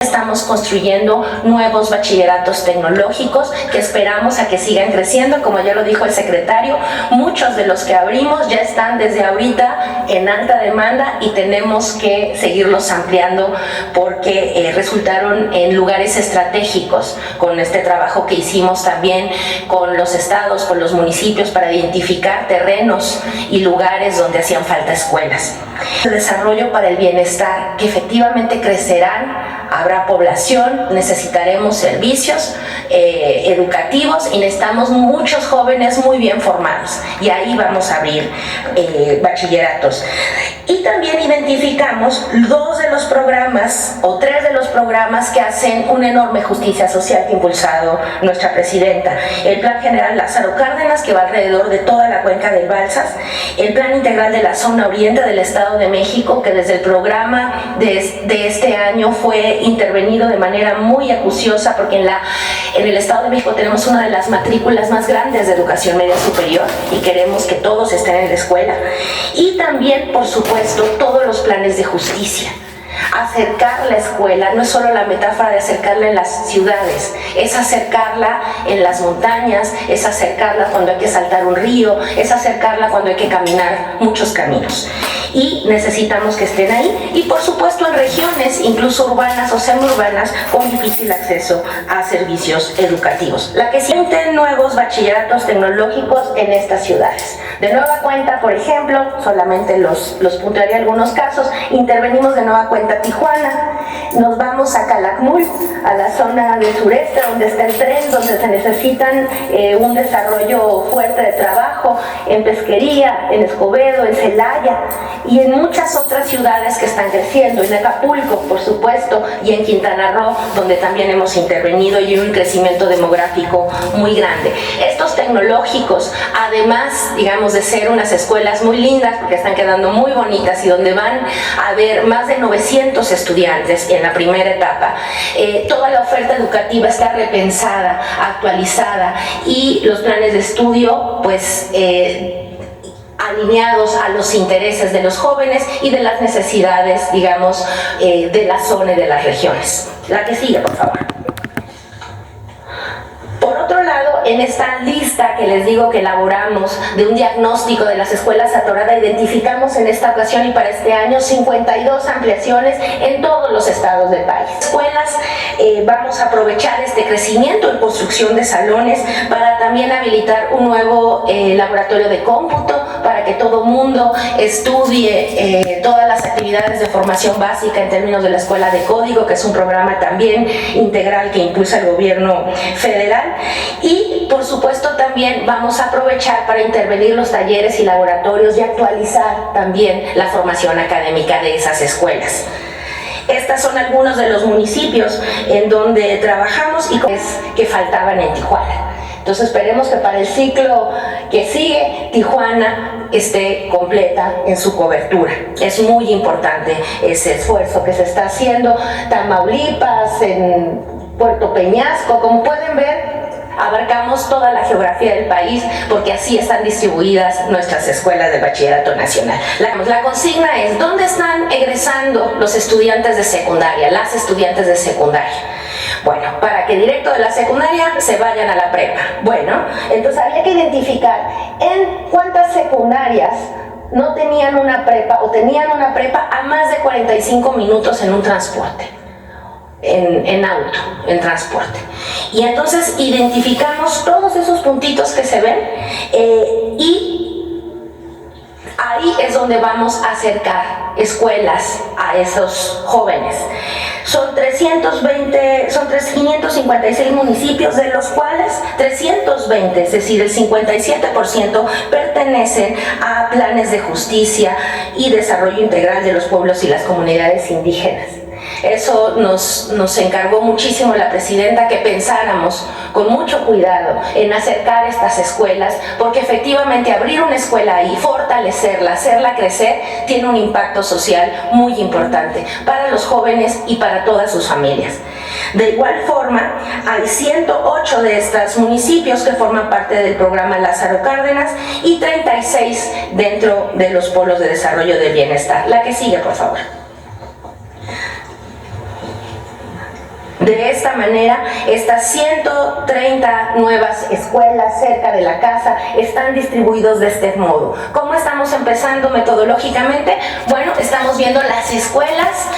Estamos construyendo nuevos bachilleratos tecnológicos que esperamos a que sigan creciendo, como ya lo dijo el secretario. Muchos de los que abrimos ya están desde ahorita en alta demanda y tenemos que seguirlos ampliando porque resultaron en lugares estratégicos con este trabajo que hicimos también con los estados, con los municipios para identificar terrenos y lugares donde hacían falta escuelas. El desarrollo para el bienestar, que efectivamente crecerán, habrá población, necesitaremos servicios educativos y necesitamos muchos jóvenes muy bien formados y ahí vamos a abrir bachilleratos. Y también identificamos 2 de los programas o 3 de los programas que hacen una enorme justicia social que ha impulsado nuestra presidenta. El Plan General Lázaro Cárdenas, que va alrededor de toda la cuenca del Balsas, el Plan Integral de la Zona Oriente del Estado de México, que desde el programa de este año fue intervenido de manera muy acuciosa, porque en el Estado de México tenemos una de las matrículas más grandes de educación media superior y queremos que todos estén en la escuela. Y también, por supuesto, todos los planes de justicia. Acercar la escuela no es solo la metáfora de acercarla en las ciudades, es acercarla en las montañas, es acercarla cuando hay que saltar un río, es acercarla cuando hay que caminar muchos caminos. Y necesitamos que estén ahí y por supuesto en regiones, incluso urbanas o semiurbanas, con difícil acceso a servicios educativos. La que sienten nuevos bachilleratos tecnológicos en estas ciudades. De nueva cuenta, por ejemplo, solamente los puntuaré algunos casos, intervenimos de nueva cuenta Tijuana, nos vamos a Calakmul, a la zona del sureste donde está el tren, donde se necesitan un desarrollo fuerte de trabajo, en pesquería, en Escobedo, en Celaya y en muchas otras ciudades que están creciendo, en Acapulco, por supuesto, y en Quintana Roo, donde también hemos intervenido y hay un crecimiento demográfico muy grande. Estos tecnológicos, además, digamos, de ser unas escuelas muy lindas, porque están quedando muy bonitas y donde van a haber más de 900 estudiantes en la primera etapa, toda la oferta educativa está repensada, actualizada y los planes de estudio, pues, alineados a los intereses de los jóvenes y de las necesidades, digamos, de la zona y de las regiones. La que sigue, por favor. Por otro lado, en esta lista que les digo que elaboramos de un diagnóstico de las escuelas atoradas, identificamos en esta ocasión y para este año 52 ampliaciones en todos los estados del país. Escuelas, vamos a aprovechar este crecimiento en construcción de salones para también habilitar un nuevo laboratorio de cómputo para que todo mundo estudie todas las actividades de formación básica en términos de la Escuela de Código, que es un programa también integral que impulsa el gobierno federal. Y por supuesto también vamos a aprovechar para intervenir los talleres y laboratorios y actualizar también la formación académica de esas escuelas. Estos son algunos de los municipios en donde trabajamos y que faltaban en Tijuana. Entonces esperemos que para el ciclo que sigue, Tijuana esté completa en su cobertura. Es muy importante ese esfuerzo que se está haciendo. Tamaulipas, en Puerto Peñasco, como pueden ver, abarcamos toda la geografía del país porque así están distribuidas nuestras escuelas de bachillerato nacional. La consigna es: ¿dónde están egresando los estudiantes de secundaria, las estudiantes de secundaria? Bueno, para que directo de la secundaria se vayan a la prepa. Bueno, entonces había que identificar en cuántas secundarias no tenían una prepa o tenían una prepa a más de 45 minutos en un transporte. En auto, en transporte. Y entonces identificamos todos esos puntitos que se ven y ahí es donde vamos a acercar escuelas a esos jóvenes. Son 556 municipios, de los cuales 320, es decir, el 57%, pertenecen a planes de justicia y desarrollo integral de los pueblos y las comunidades indígenas. Eso nos encargó muchísimo la presidenta, que pensáramos con mucho cuidado en acercar estas escuelas, porque efectivamente abrir una escuela ahí, fortalecerla, hacerla crecer, tiene un impacto social muy importante para los jóvenes y para todas sus familias. De igual forma, hay 108 de estos municipios que forman parte del programa Lázaro Cárdenas y 36 dentro de los polos de desarrollo del bienestar. La que sigue, por favor. de esta manera, estas 130 nuevas escuelas cerca de la casa están distribuidos de este modo. ¿Cómo estamos empezando metodológicamente? Bueno, estamos viendo las escuelas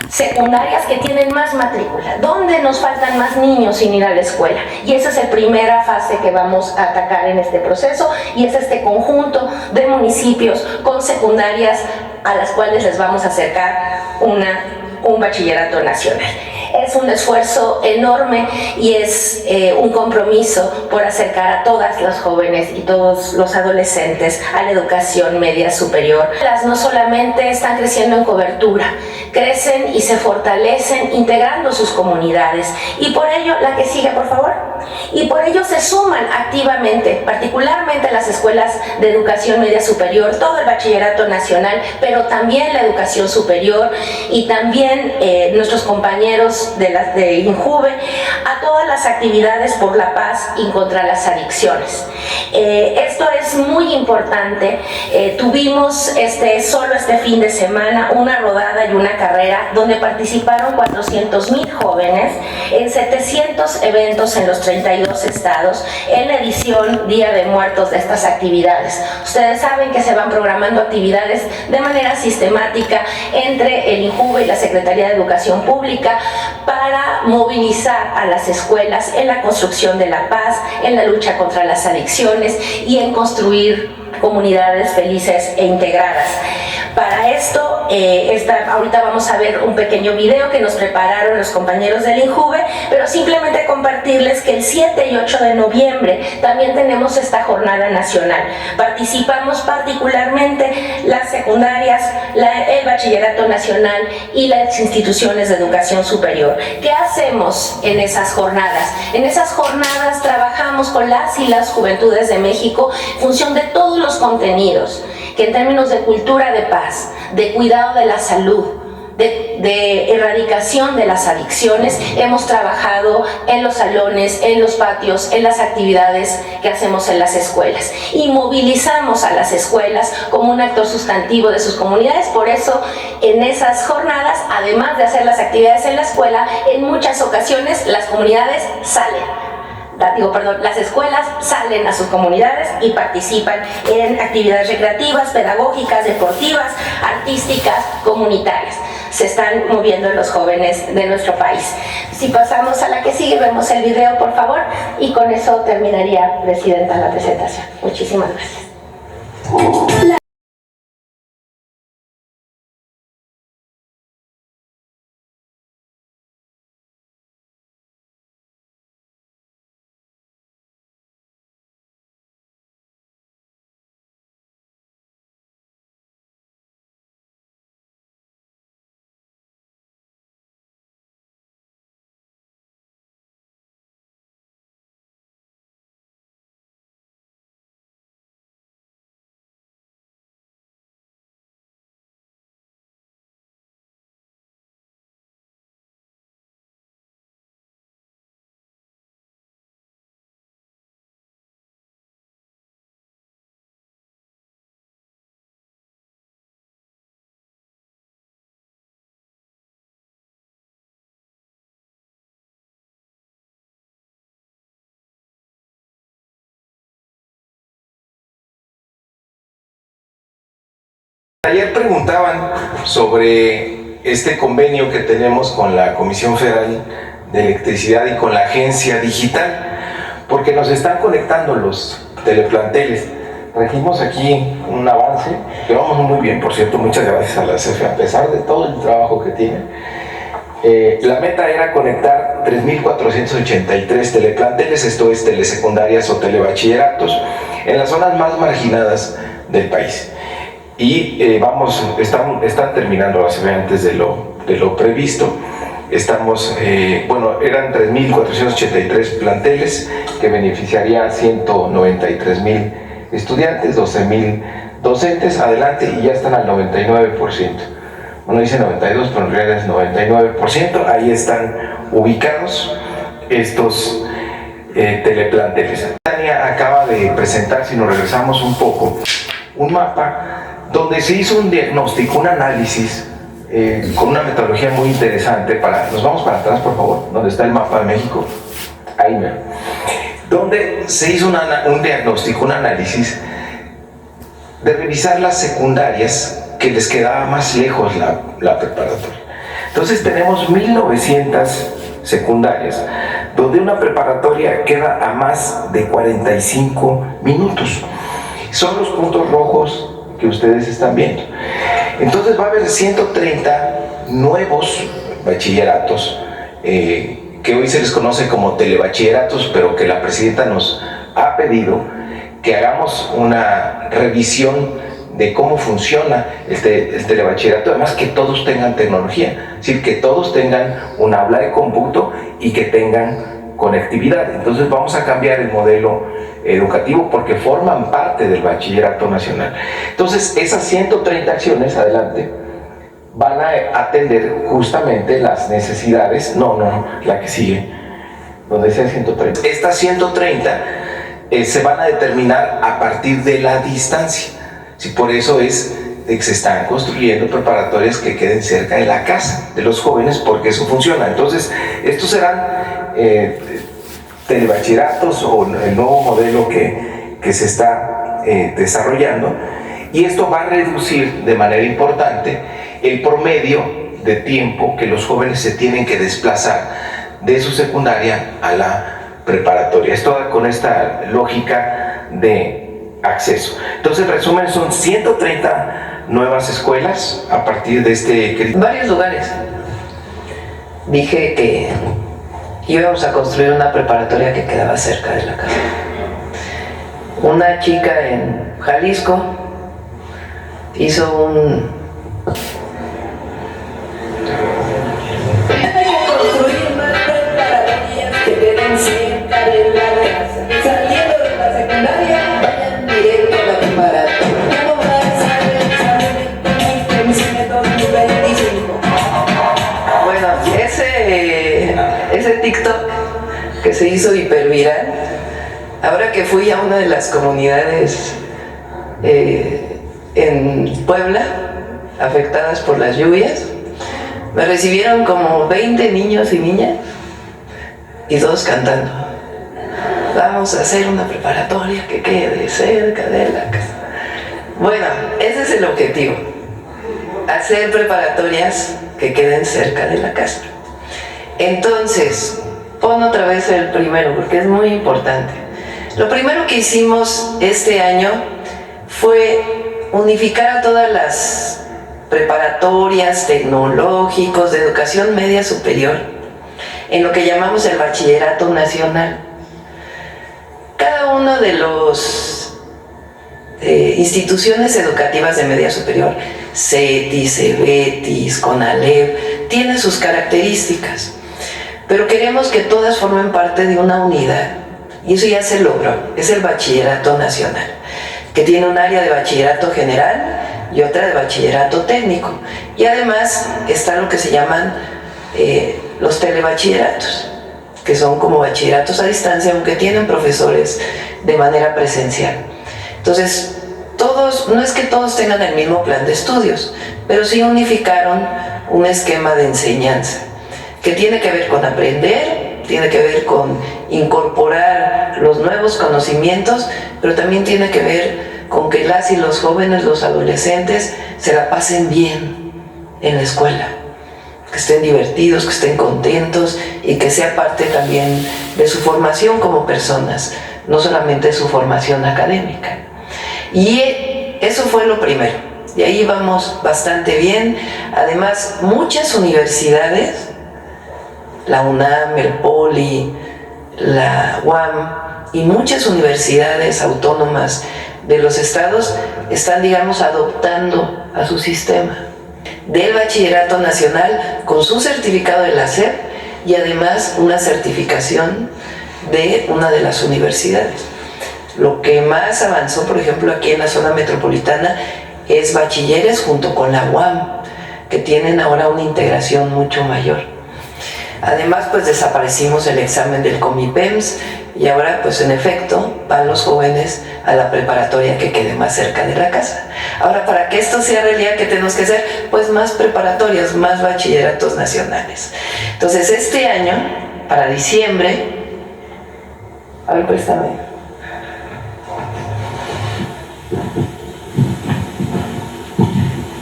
secundarias que tienen más matrícula, donde nos faltan más niños sin ir a la escuela, y esa es la primera fase que vamos a atacar en este proceso, y es este conjunto de municipios con secundarias a las cuales les vamos a acercar un bachillerato nacional. Es un esfuerzo enorme y es un compromiso por acercar a todas las jóvenes y todos los adolescentes a la educación media superior. Las no solamente están creciendo en cobertura, crecen y se fortalecen integrando sus comunidades, y por ello, la que sigue por favor, y por ello se suman activamente, particularmente las escuelas de educación media superior, todo el bachillerato nacional, pero también la educación superior y también nuestros compañeros de INJUVE, a todas las actividades por la paz y contra las adicciones. Esto es muy importante. Tuvimos solo este fin de semana una rodada y una carrera donde participaron 400,000 jóvenes en 700 eventos en los 32 estados en la edición Día de Muertos de estas actividades. Ustedes saben que se van programando actividades de manera sistemática entre el INJUVE y la Secretaría de Educación Pública para movilizar a las escuelas en la construcción de la paz, en la lucha contra las adicciones y en construir comunidades felices e integradas. Para esto, ahorita vamos a ver un pequeño video que nos prepararon los compañeros del INJUVE, pero simplemente compartirles que el 7 y 8 de noviembre también tenemos esta jornada nacional. Participamos particularmente las secundarias, el bachillerato nacional y las instituciones de educación superior. ¿Qué hacemos en esas jornadas? En esas jornadas trabajamos con las y las juventudes de México en función de todos los contenidos que en términos de cultura de paz, de cuidado de la salud, de erradicación de las adicciones, hemos trabajado en los salones, en los patios, en las actividades que hacemos en las escuelas, y movilizamos a las escuelas como un actor sustantivo de sus comunidades. Por eso, en esas jornadas, además de hacer las actividades en la escuela, en muchas ocasiones las comunidades las escuelas salen a sus comunidades y participan en actividades recreativas, pedagógicas, deportivas, artísticas, comunitarias. Se están moviendo los jóvenes de nuestro país. Si pasamos a la que sigue, vemos el video, por favor, y con eso terminaría, Presidenta, la presentación. Muchísimas gracias. Ayer preguntaban sobre este convenio que tenemos con la Comisión Federal de Electricidad y con la Agencia Digital, porque nos están conectando los teleplanteles. Trajimos aquí un avance, que vamos muy bien, por cierto, muchas gracias a la CFE, a pesar de todo el trabajo que tienen. La meta era conectar 3.483 teleplanteles, esto es telesecundarias o telebachilleratos, en las zonas más marginadas del país. Y están terminando la CFE antes de lo previsto. Eran 3.483 planteles que beneficiaría a 193,000 estudiantes, 12,000 docentes, adelante, y ya están al 99%. Uno dice 92, pero en realidad es 99%. Ahí están ubicados estos teleplanteles. Tania acaba de presentar, si nos regresamos un poco, un mapa donde se hizo un diagnóstico, un análisis con una metodología muy interesante nos vamos para atrás, por favor, donde está el mapa de México, ahí mira, donde se hizo un diagnóstico, un análisis de revisar las secundarias que les quedaba más lejos la preparatoria. Entonces tenemos 1900 secundarias, donde una preparatoria queda a más de 45 minutos. Son los puntos rojos que ustedes están viendo. Entonces va a haber 130 nuevos bachilleratos, que hoy se les conoce como telebachilleratos, pero que la presidenta nos ha pedido que hagamos una revisión de cómo funciona el telebachillerato, además que todos tengan tecnología, es decir, que todos tengan un aula de cómputo y que tengan conectividad. Entonces vamos a cambiar el modelo educativo porque forman parte del bachillerato nacional. Entonces esas 130 acciones, adelante, van a atender justamente las necesidades, la que sigue, donde sea 130. Estas 130 se van a determinar a partir de la distancia. Sí, por eso es que se están construyendo preparatorias que queden cerca de la casa de los jóvenes, porque eso funciona. Entonces, estos serán telebachilleratos o el nuevo modelo que se está desarrollando, y esto va a reducir de manera importante el promedio de tiempo que los jóvenes se tienen que desplazar de su secundaria a la preparatoria. Esto con esta lógica de acceso. Entonces, en resumen, son 130 nuevas escuelas a partir de este... Varios lugares. Dije que íbamos a construir una preparatoria que quedaba cerca de la casa. Una chica en Jalisco hizo construir más preparatorias que queden cerca de la casa. Saliendo de la secundaria, vayan directo a la preparatoria. Ya no va a hacer el examen de 2025. Bueno, ese TikTok que se hizo hiperviral, ahora que fui a una de las comunidades en Puebla afectadas por las lluvias, me recibieron como 20 niños y niñas y todos cantando: vamos a hacer una preparatoria que quede cerca de la casa. Bueno, ese es el objetivo, hacer preparatorias que queden cerca de la casa. Entonces, pon otra vez el primero, porque es muy importante. Lo primero que hicimos este año fue unificar a todas las preparatorias, tecnológicos, de educación media superior, en lo que llamamos el bachillerato nacional. Cada uno de los instituciones educativas de media superior, CETIS, CEBETIS, CONALEP, tiene sus características, pero queremos que todas formen parte de una unidad, y eso ya se logró. Es el bachillerato nacional, que tiene un área de bachillerato general y otra de bachillerato técnico, y además está lo que se llaman los telebachilleratos, que son como bachilleratos a distancia, aunque tienen profesores de manera presencial. Entonces, no es que todos tengan el mismo plan de estudios, pero sí unificaron un esquema de enseñanza que tiene que ver con aprender, tiene que ver con incorporar los nuevos conocimientos, pero también tiene que ver con que las y los jóvenes, los adolescentes, se la pasen bien en la escuela, que estén divertidos, que estén contentos y que sea parte también de su formación como personas, no solamente de su formación académica. Y eso fue lo primero, y ahí vamos bastante bien. Además, muchas universidades, la UNAM, el POLI, la UAM y muchas universidades autónomas de los estados están, digamos, adoptando a su sistema del bachillerato nacional con su certificado de la SEP y además una certificación de una de las universidades. Lo que más avanzó, por ejemplo, aquí en la zona metropolitana es bachilleres junto con la UAM, que tienen ahora una integración mucho mayor. Además, pues desaparecimos el examen del Comipems y ahora, pues en efecto, van los jóvenes a la preparatoria que quede más cerca de la casa. Ahora, para que esto sea realidad, ¿qué tenemos que hacer? Pues más preparatorias, más bachilleratos nacionales. Entonces, este año, para diciembre, a ver, préstame.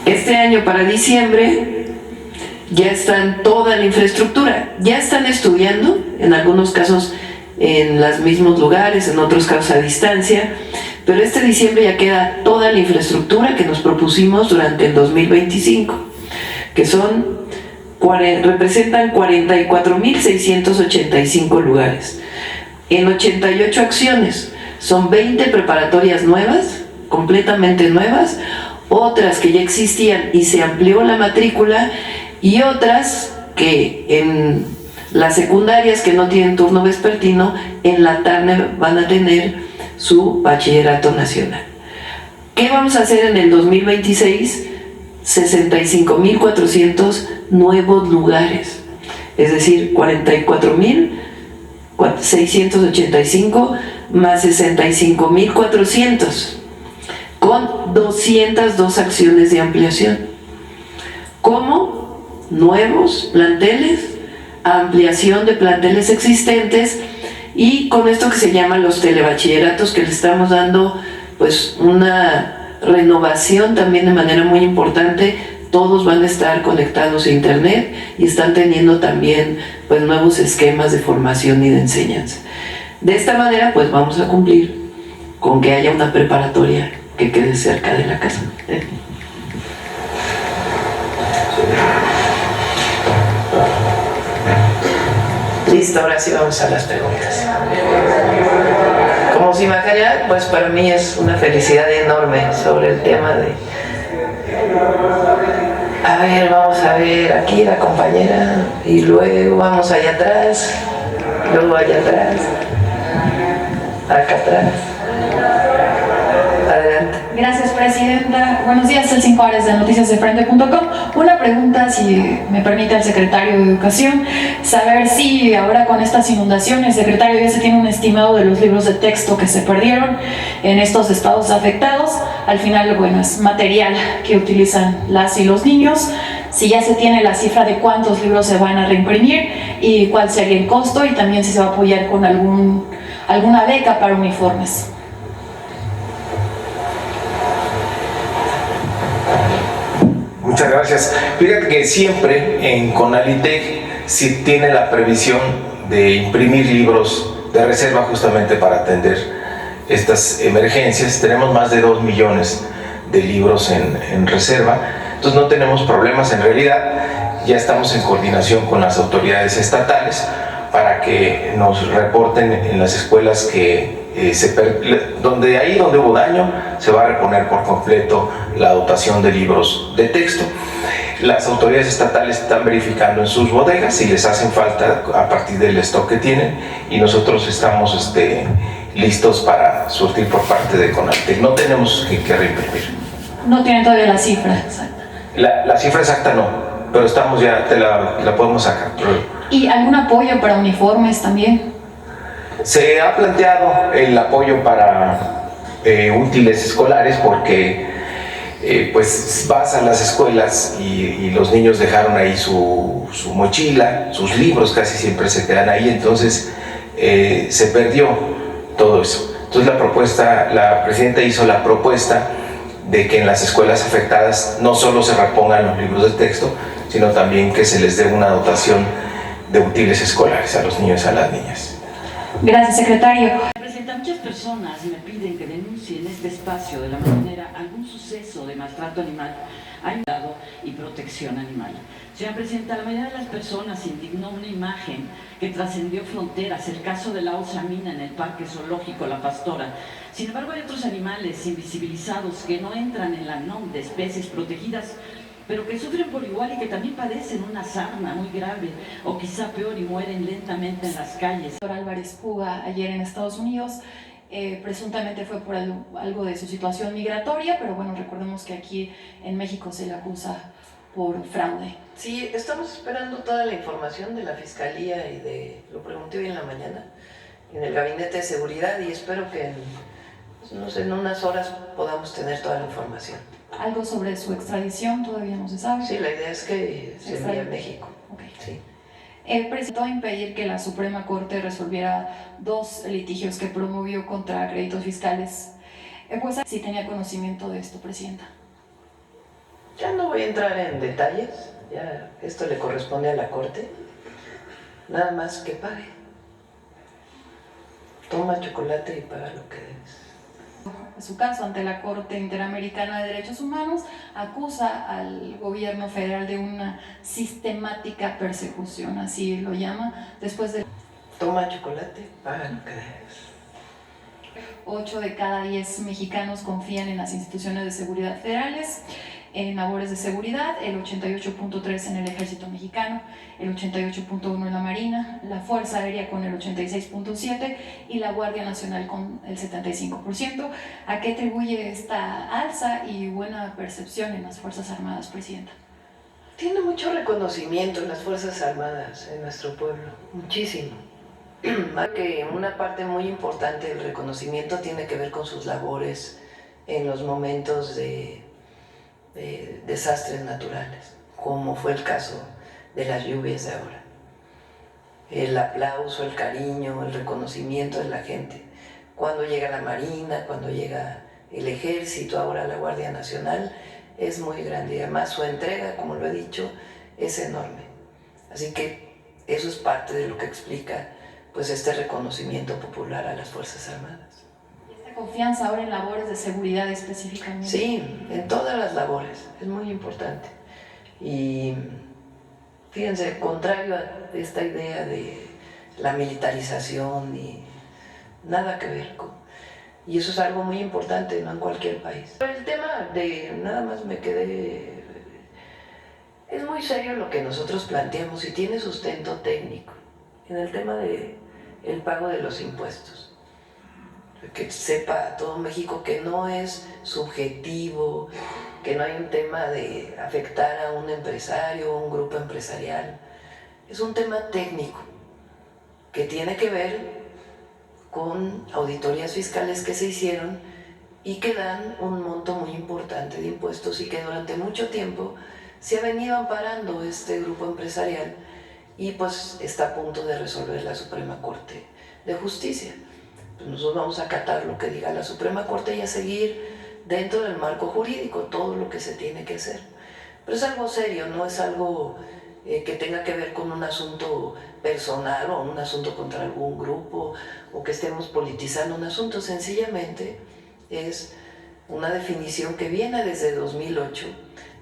Este año, para diciembre, ya están toda la infraestructura, ya están estudiando, en algunos casos en los mismos lugares, en otros casos a distancia, pero este diciembre ya queda toda la infraestructura que nos propusimos durante el 2025, que representan 44.685 lugares, en 88 acciones. Son 20 preparatorias nuevas, completamente nuevas, otras que ya existían y se amplió la matrícula, y otras que en las secundarias que no tienen turno vespertino, en la tarde van a tener su bachillerato nacional. ¿Qué vamos a hacer en el 2026? 65.400 nuevos lugares, es decir, 44.685 más 65.400, con 202 acciones de ampliación, como nuevos planteles, ampliación de planteles existentes, y con esto que se llama los telebachilleratos, que le estamos dando pues una renovación también de manera muy importante. Todos van a estar conectados a internet y están teniendo también pues nuevos esquemas de formación y de enseñanza. De esta manera pues vamos a cumplir con que haya una preparatoria que quede cerca de la casa. Listo, ahora sí vamos a las preguntas. Como se imaginarán, pues para mí es una felicidad enorme sobre el tema de... A ver, vamos a ver aquí la compañera, y luego vamos allá atrás, luego allá atrás, acá atrás. Adelante. Gracias, Presidenta. Buenos días, Celsin Juárez de noticiasdefrente.com. Una pregunta, si me permite, al Secretario de Educación, saber si ahora con estas inundaciones, Secretario, ya se tiene un estimado de los libros de texto que se perdieron en estos estados afectados. Al final, bueno, es material que utilizan las y los niños. Si ya se tiene la cifra de cuántos libros se van a reimprimir y cuál sería el costo, y también si se va a apoyar con alguna beca para uniformes. Muchas gracias. Fíjate que siempre en Conalitec sí tiene la previsión de imprimir libros de reserva justamente para atender estas emergencias. Tenemos más de 2 millones de libros en reserva, entonces no tenemos problemas. En realidad ya estamos en coordinación con las autoridades estatales para que nos reporten en las escuelas que donde hubo daño, se va a reponer por completo la dotación de libros de texto. Las autoridades estatales están verificando en sus bodegas si les hacen falta a partir del stock que tienen, y nosotros estamos listos para surtir por parte de Conalitec. No tenemos que reimprimir. No tienen todavía la cifra exacta. La cifra exacta no, pero estamos ya, la podemos sacar. ¿Y algún apoyo para uniformes también? Se ha planteado el apoyo para útiles escolares, porque pues vas a las escuelas y los niños dejaron ahí su mochila, sus libros casi siempre se quedan ahí, entonces se perdió todo eso. Entonces la presidenta hizo la propuesta de que en las escuelas afectadas no solo se repongan los libros de texto, sino también que se les dé una dotación de útiles escolares a los niños y a las niñas. Gracias, Secretario. Presidenta, muchas personas me piden que denuncie en este espacio de la mañanera algún suceso de maltrato animal, ayudado y protección animal. Señora Presidenta, la mayoría de las personas indignó una imagen que trascendió fronteras, el caso de la osa mina en el Parque Zoológico La Pastora. Sin embargo, hay otros animales invisibilizados que no entran en la NOM de especies protegidas, pero que sufren por igual y que también padecen una sarna muy grave, o quizá peor, y mueren lentamente en las calles. El doctor Álvarez Puga ayer en Estados Unidos, presuntamente fue por algo de su situación migratoria, pero bueno, recordemos que aquí en México se le acusa por fraude. Sí, estamos esperando toda la información de la Fiscalía lo pregunté hoy en la mañana, en el Gabinete de Seguridad y espero que no sé, en unas horas podamos tener toda la información. ¿Algo sobre su extradición todavía no se sabe? Sí, la idea es que se envíe a México. Okay. Sí. Presentó impedir que la Suprema Corte resolviera 2 litigios que promovió contra créditos fiscales. Pues sí tenía conocimiento de esto, Presidenta. Ya no voy a entrar en detalles, ya esto le corresponde a la Corte. Nada más que pague. Toma chocolate y paga lo que debes. Su caso ante la Corte Interamericana de Derechos Humanos acusa al gobierno federal de una sistemática persecución, así lo llama, después de... Toma chocolate, paga lo que debes. 8 de cada 10 mexicanos confían en las instituciones de seguridad federales, en labores de seguridad, el 88.3% en el Ejército Mexicano, el 88.1% en la Marina, la Fuerza Aérea con el 86.7% y la Guardia Nacional con el 75%. ¿A qué atribuye esta alza y buena percepción en las Fuerzas Armadas, Presidenta? Tiene mucho reconocimiento en las Fuerzas Armadas, en nuestro pueblo, muchísimo. Que una parte muy importante del reconocimiento tiene que ver con sus labores en los momentos de desastres naturales, como fue el caso de las lluvias de ahora. El aplauso, el cariño, el reconocimiento de la gente. Cuando llega la Marina, cuando llega el Ejército, ahora la Guardia Nacional, es muy grande y además su entrega, como lo he dicho, es enorme. Así que eso es parte de lo que explica pues este reconocimiento popular a las Fuerzas Armadas. ¿Y esta confianza ahora en labores de seguridad específicamente? Sí, en todas las labores, es muy importante. Y fíjense, contrario a esta idea de la militarización y nada que ver con... Y eso es algo muy importante, no en cualquier país. Pero el tema de nada más me quedé... Es muy serio lo que nosotros planteamos y tiene sustento técnico en el tema de el pago de los impuestos. Que sepa todo México que no es subjetivo, que no hay un tema de afectar a un empresario o un grupo empresarial. Es un tema técnico que tiene que ver con auditorías fiscales que se hicieron y que dan un monto muy importante de impuestos y que durante mucho tiempo se ha venido amparando este grupo empresarial y pues está a punto de resolver la Suprema Corte de Justicia. Pues nosotros vamos a acatar lo que diga la Suprema Corte y a seguir dentro del marco jurídico todo lo que se tiene que hacer. Pero es algo serio, no es algo que tenga que ver con un asunto personal o un asunto contra algún grupo o que estemos politizando un asunto. Sencillamente es una definición que viene desde 2008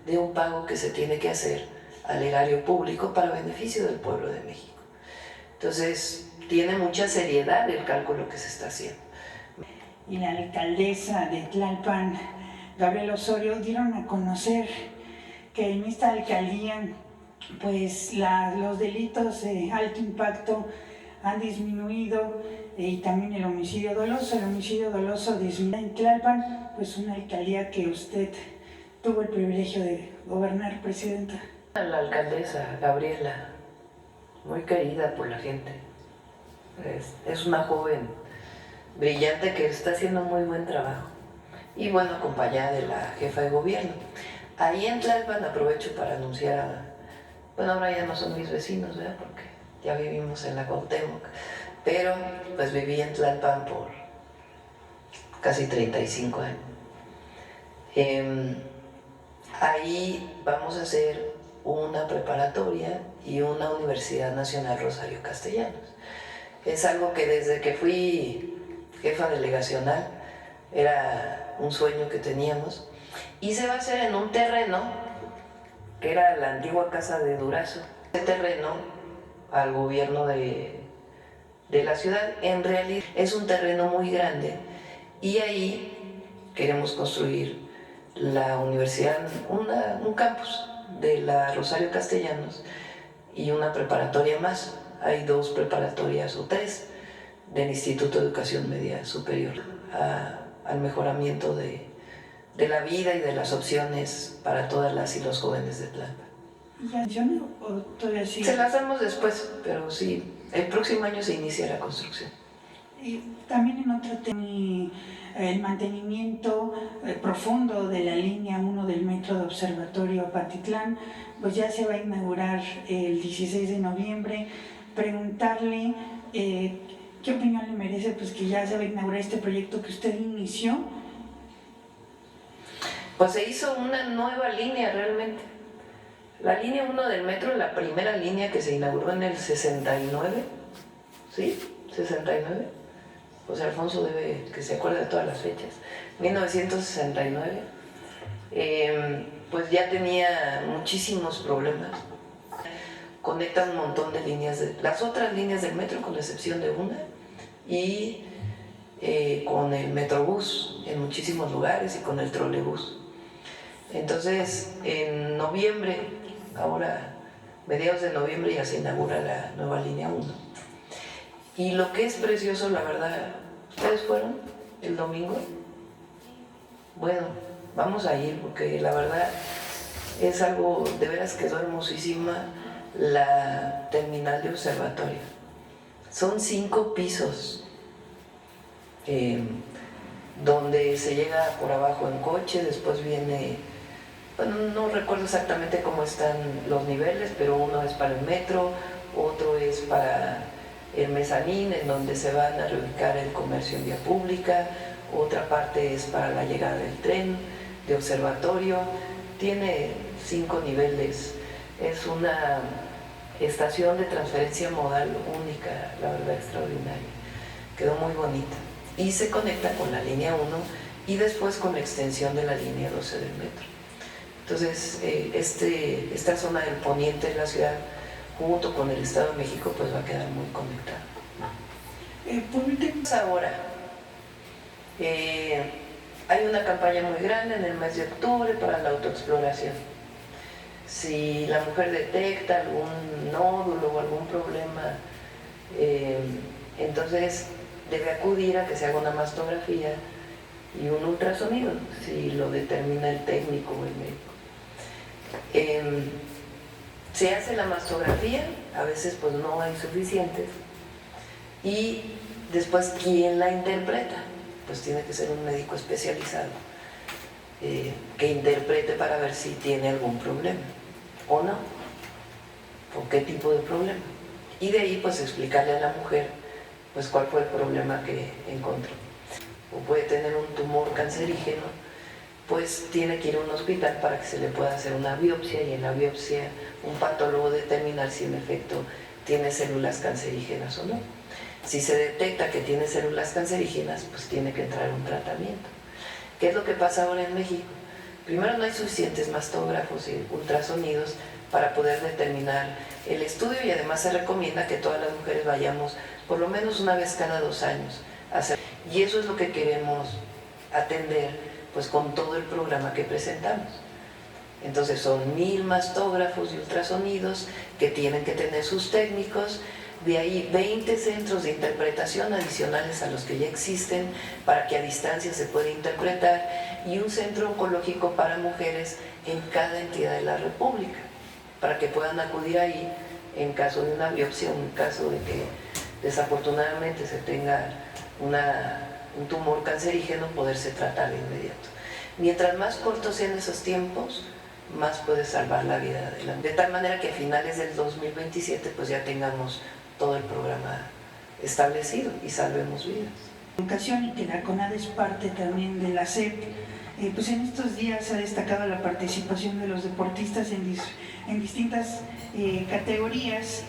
de un pago que se tiene que hacer al erario público para beneficio del pueblo de México. Entonces, tiene mucha seriedad el cálculo que se está haciendo. Y la alcaldesa de Tlalpan, Gabriela Osorio, dieron a conocer que en esta alcaldía pues los delitos de alto impacto han disminuido y también el homicidio doloso disminuye en Tlalpan, pues una alcaldía que usted tuvo el privilegio de gobernar, Presidenta. La alcaldesa Gabriela, muy querida por la gente, es una joven brillante que está haciendo muy buen trabajo y bueno, acompañada de la jefa de gobierno. Ahí en Tlalpan aprovecho para anunciar, bueno, ahora ya no son mis vecinos, ¿verdad? Porque ya vivimos en la Cuauhtémoc, pero pues viví en Tlalpan por casi 35 años. Ahí vamos a hacer una preparatoria y una Universidad Nacional Rosario Castellanos. Es algo que desde que fui jefa delegacional era un sueño que teníamos y se va a hacer en un terreno que era la antigua casa de Durazo. Este terreno al gobierno de la ciudad en realidad es un terreno muy grande y ahí queremos construir la universidad, un campus de la Rosario Castellanos y una preparatoria más. Hay 2 preparatorias o 3 del Instituto de Educación Media Superior al mejoramiento de la vida y de las opciones para todas las y los jóvenes de Tlalpan. ¿Ya yo no, o todavía sigue? Se las damos después, pero sí, el próximo año se inicia la construcción. Y también en otro tema, el mantenimiento profundo de la línea 1 del metro de Observatorio a Patitlán, pues ya se va a inaugurar el 16 de noviembre. Preguntarle qué opinión le merece, pues que ya se va a inaugurar este proyecto que usted inició. Pues se hizo una nueva línea realmente. La línea 1 del metro, la primera línea que se inauguró en el 69, ¿sí? 69. José Alfonso debe que se acuerde de todas las fechas. 1969. Pues ya tenía muchísimos problemas. Conecta un montón de líneas, las otras líneas del metro, con excepción de una, y con el metrobús en muchísimos lugares y con el trolebús. Entonces, en noviembre, ahora mediados de noviembre, ya se inaugura la nueva línea 1. Y lo que es precioso, la verdad, ¿ustedes fueron el domingo? Bueno, vamos a ir porque la verdad es algo, de veras quedó hermosísima la terminal de Observatorio. Son 5 pisos, donde se llega por abajo en coche, después viene, bueno, no recuerdo exactamente cómo están los niveles, pero uno es para el metro, otro es para el mezanín, en donde se van a reubicar el comercio en vía pública, otra parte es para la llegada del tren de Observatorio. Tiene 5 niveles, es una estación de transferencia modal única, la verdad extraordinaria, quedó muy bonita y se conecta con la línea 1 y después con la extensión de la línea 12 del metro. Entonces esta zona del poniente de la ciudad junto con el Estado de México pues va a quedar muy conectada. Ahora hay una campaña muy grande en el mes de octubre para la autoexploración. Si la mujer detecta algún nódulo o algún problema, entonces debe acudir a que se haga una mastografía y un ultrasonido, si lo determina el técnico o el médico. Se hace la mastografía, a veces pues no hay suficientes, y después ¿quién la interpreta? Pues tiene que ser un médico especializado que interprete para ver si tiene algún problema o no, o qué tipo de problema, y de ahí pues explicarle a la mujer pues cuál fue el problema que encontró. O puede tener un tumor cancerígeno, pues tiene que ir a un hospital para que se le pueda hacer una biopsia, y en la biopsia un patólogo determinar si en efecto tiene células cancerígenas o no. Si se detecta que tiene células cancerígenas, pues tiene que entrar un tratamiento. ¿Qué es lo que pasa ahora en México? Primero, no hay suficientes mastógrafos y ultrasonidos para poder determinar el estudio, y además se recomienda que todas las mujeres vayamos por lo menos una vez cada 2 años a hacer. Y eso es lo que queremos atender pues con todo el programa que presentamos. Entonces son 1000 mastógrafos y ultrasonidos que tienen que tener sus técnicos, de ahí 20 centros de interpretación adicionales a los que ya existen para que a distancia se pueda interpretar, y un centro oncológico para mujeres en cada entidad de la República, para que puedan acudir ahí en caso de una biopsia, o en caso de que desafortunadamente se tenga un tumor cancerígeno, poderse tratar de inmediato. Mientras más cortos sean esos tiempos, más puede salvar la vida de tal manera que a finales del 2027 pues ya tengamos todo el programa establecido y salvemos vidas. Educación, y que la CONADE es parte también de la SEP. Pues en estos días se ha destacado la participación de los deportistas en distintas categorías.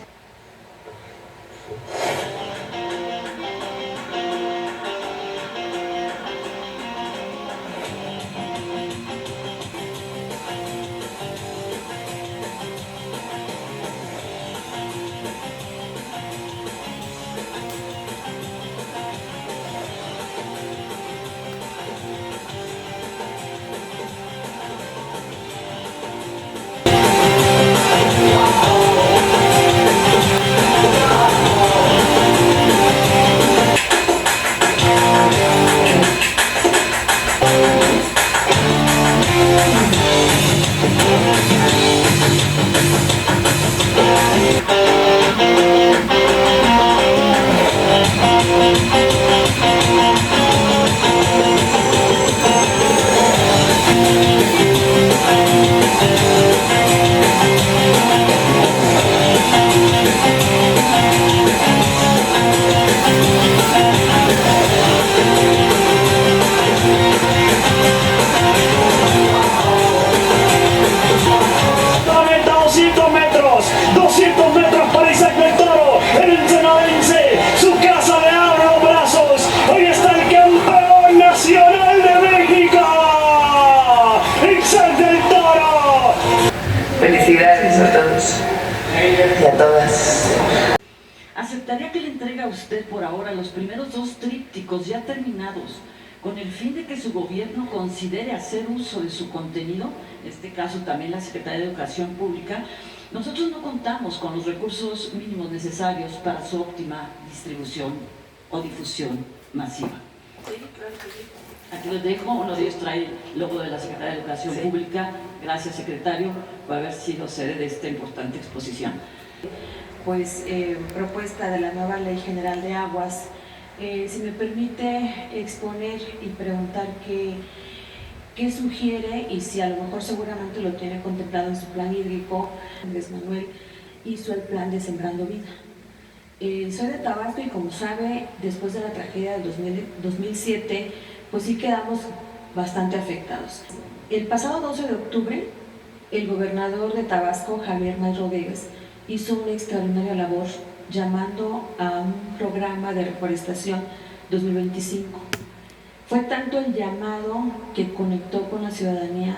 entrega a usted por ahora los primeros 2 trípticos ya terminados, con el fin de que su gobierno considere hacer uso de su contenido, en este caso también la Secretaría de Educación Pública, nosotros no contamos con los recursos mínimos necesarios para su óptima distribución o difusión masiva. Aquí los dejo, uno de ellos trae el logo de la Secretaría de Educación Pública. Gracias, secretario, por haber sido sede de esta importante exposición. Pues propuesta de la nueva Ley General de Aguas. Si me permite exponer y preguntar qué sugiere, y si a lo mejor seguramente lo tiene contemplado en su plan hídrico. Andrés Manuel hizo el plan de Sembrando Vida. Soy de Tabasco y, como sabe, después de la tragedia del 2007, pues sí quedamos bastante afectados. El pasado 12 de octubre, el gobernador de Tabasco, Javier May Rodríguez, hizo una extraordinaria labor llamando a un programa de reforestación 2025. Fue tanto el llamado que conectó con la ciudadanía,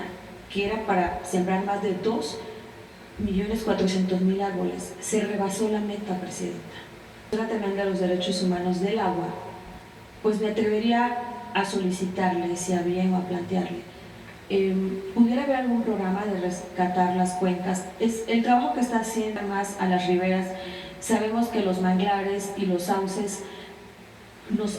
que era para sembrar más de 2.400.000 árboles. Se rebasó la meta, presidenta. La demanda de los derechos humanos del agua, pues me atrevería a solicitarle, si había o a plantearle, ¿pudiera haber algún programa de rescatar las cuencas? Es el trabajo que está haciendo más a las riberas. Sabemos que los manglares y los sauces nos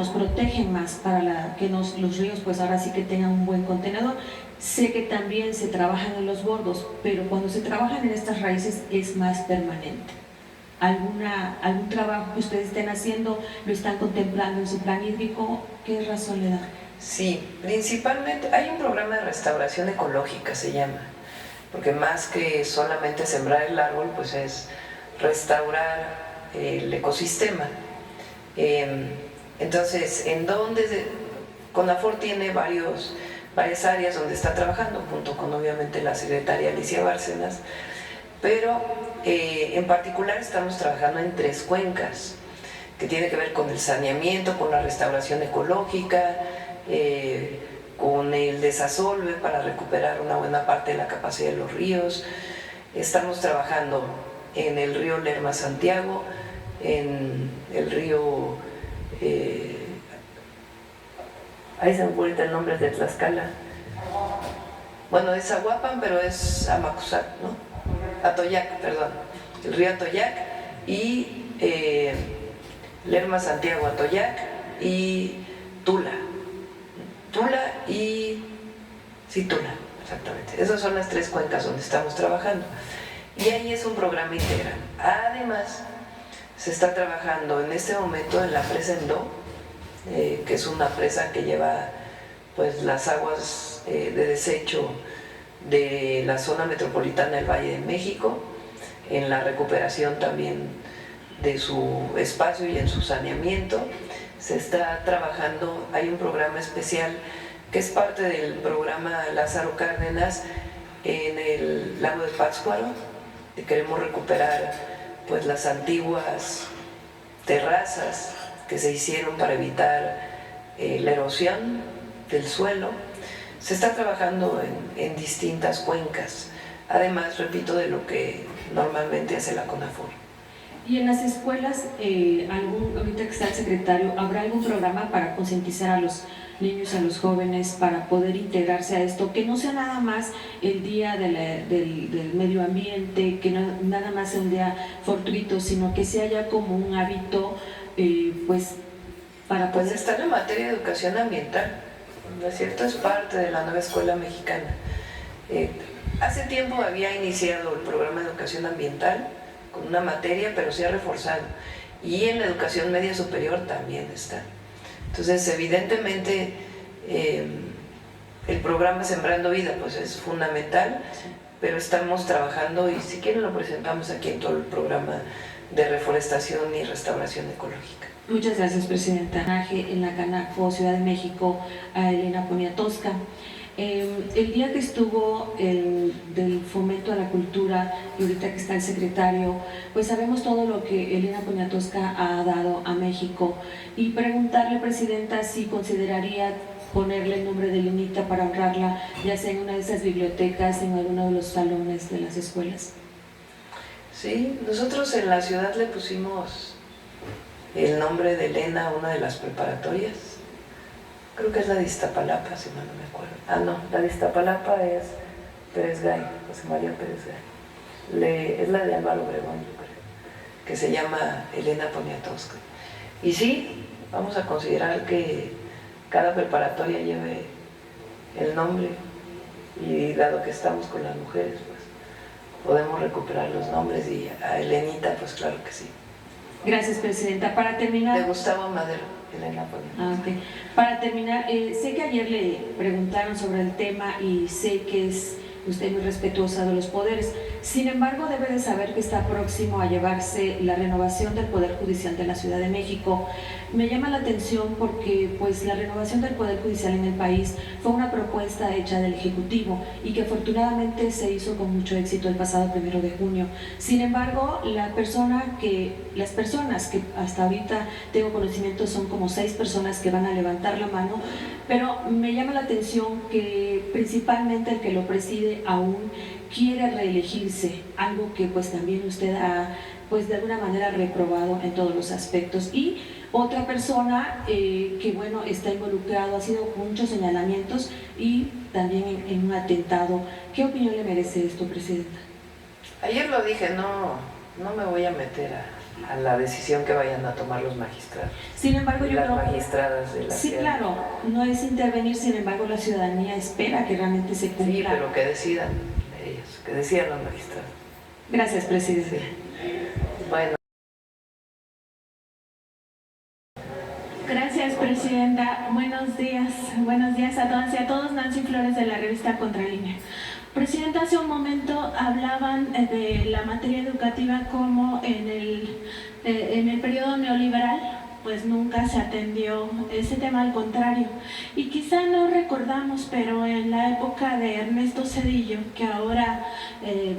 protegen más para que los ríos pues ahora sí que tengan un buen contenedor. Sé que también se trabajan en los bordos, pero cuando se trabajan en estas raíces es más permanente. ¿Algún trabajo que ustedes estén haciendo, lo están contemplando en su plan hídrico? ¿Qué razón le da? Sí, principalmente hay un programa de restauración ecológica, se llama, porque más que solamente sembrar el árbol, pues es restaurar el ecosistema. Entonces, CONAFOR tiene varias áreas donde está trabajando, junto con obviamente la secretaria Alicia Bárcenas, pero en particular estamos trabajando en 3 cuencas, que tiene que ver con el saneamiento, con la restauración ecológica, con el desasolve para recuperar una buena parte de la capacidad de los ríos. Estamos trabajando en el río Lerma-Santiago, en el río, ahí se me ocurre el nombre de Tlaxcala, bueno, es Aguapan, pero es Amacuzac, ¿no? Atoyac, perdón, el río Atoyac y Lerma-Santiago, Atoyac y Tula, Tula, exactamente. Esas son las 3 cuencas donde estamos trabajando. Y ahí es un programa integral. Además, se está trabajando en este momento en la presa Endó, que es una presa que lleva pues las aguas de desecho de la zona metropolitana del Valle de México, en la recuperación también de su espacio y en su saneamiento. Se está trabajando, hay un programa especial que es parte del programa Lázaro Cárdenas en el lago de Pátzcuaro. Queremos recuperar pues las antiguas terrazas que se hicieron para evitar la erosión del suelo. Se está trabajando en distintas cuencas, además, repito, de lo que normalmente hace la CONAFOR. Y en las escuelas, ahorita que está el secretario, ¿habrá algún programa para concientizar a los niños, a los jóvenes, para poder integrarse a esto? Que no sea nada más el día del medio ambiente, que no, nada más sea un día fortuito, sino que sea ya como un hábito, pues, para poder... Pues está en la materia de educación ambiental, ¿no es cierto? Es parte de la nueva escuela mexicana. Hace tiempo había iniciado el programa de educación ambiental con una materia, pero se ha reforzado. Y en la educación media superior también está. Entonces, evidentemente, el programa Sembrando Vida pues es fundamental, pero estamos trabajando, y si quieren lo presentamos aquí en todo el programa de reforestación y restauración ecológica. Muchas gracias, presidenta. En la CANAFO Ciudad de México a Elena Poniatowska. El día que estuvo del fomento a la cultura, y ahorita que está el secretario, pues sabemos todo lo que Elena Poniatowska ha dado a México, y preguntarle, presidenta, si consideraría ponerle el nombre de Lenita para honrarla, ya sea en una de esas bibliotecas, en alguno de los salones de las escuelas. Sí, nosotros en la ciudad le pusimos el nombre de Elena a una de las preparatorias. Creo que es la de Iztapalapa, si mal no me acuerdo. Ah, no, la de Iztapalapa es Pérez Gay, José María Pérez Gay. Es la de Álvaro Obregón, yo creo, que se llama Elena Poniatowska. Y sí, vamos a considerar que cada preparatoria lleve el nombre, y dado que estamos con las mujeres, pues podemos recuperar los nombres, y a Elenita, pues claro que sí. Gracias, Presidenta. Para terminar... De Gustavo Madero, Elena Poniatowska. Okay. Para terminar, sé que ayer le preguntaron sobre el tema y sé que es usted muy respetuosa de los poderes. Sin embargo, debe de saber que está próximo a llevarse la renovación del Poder Judicial de la Ciudad de México. Me llama la atención porque pues, la renovación del Poder Judicial en el país fue una propuesta hecha del Ejecutivo y que afortunadamente se hizo con mucho éxito el pasado 1 de junio. Sin embargo, las personas que hasta ahorita tengo conocimiento son como 6 personas que van a levantar la mano, pero me llama la atención que principalmente el que lo preside aún quiere reelegirse, algo que pues también usted ha pues de alguna manera reprobado en todos los aspectos. Y otra persona que bueno está involucrado, ha sido con muchos señalamientos y también en un atentado. ¿Qué opinión le merece esto, Presidenta? Ayer lo dije, no me voy a meter a la decisión que vayan a tomar los magistrados. Sin embargo, yo las creo, magistradas de la sí, ciudad. claro, no es intervenir, sin embargo la ciudadanía espera que realmente se cumpla. Sí, pero que decidan ellos, que decidan los magistrados. Gracias, Presidente. Bueno. Gracias, Presidenta. Buenos días a todas y a todos. Nancy Flores, de la revista Contralínea. Presidenta, hace un momento hablaban de la materia educativa como en el periodo neoliberal pues nunca se atendió ese tema, al contrario. Y quizá no recordamos, pero en la época de Ernesto Zedillo, que ahora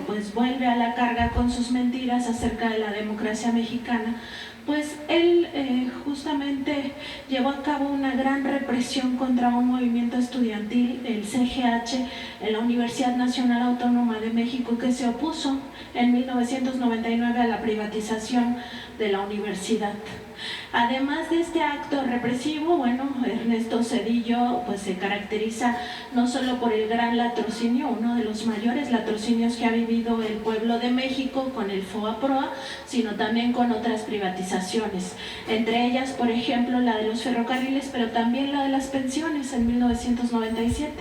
pues vuelve a la carga con sus mentiras acerca de la democracia mexicana, pues él justamente llevó a cabo una gran represión contra un movimiento estudiantil, el CGH, en la Universidad Nacional Autónoma de México, que se opuso en 1999 a la privatización de la universidad. Además de este acto represivo, bueno, Ernesto Zedillo pues se caracteriza no solo por el gran latrocinio, uno de los mayores latrocinios que ha vivido el pueblo de México con el FOA-PROA, sino también con otras privatizaciones, entre ellas, por ejemplo, la de los ferrocarriles, pero también la de las pensiones en 1997.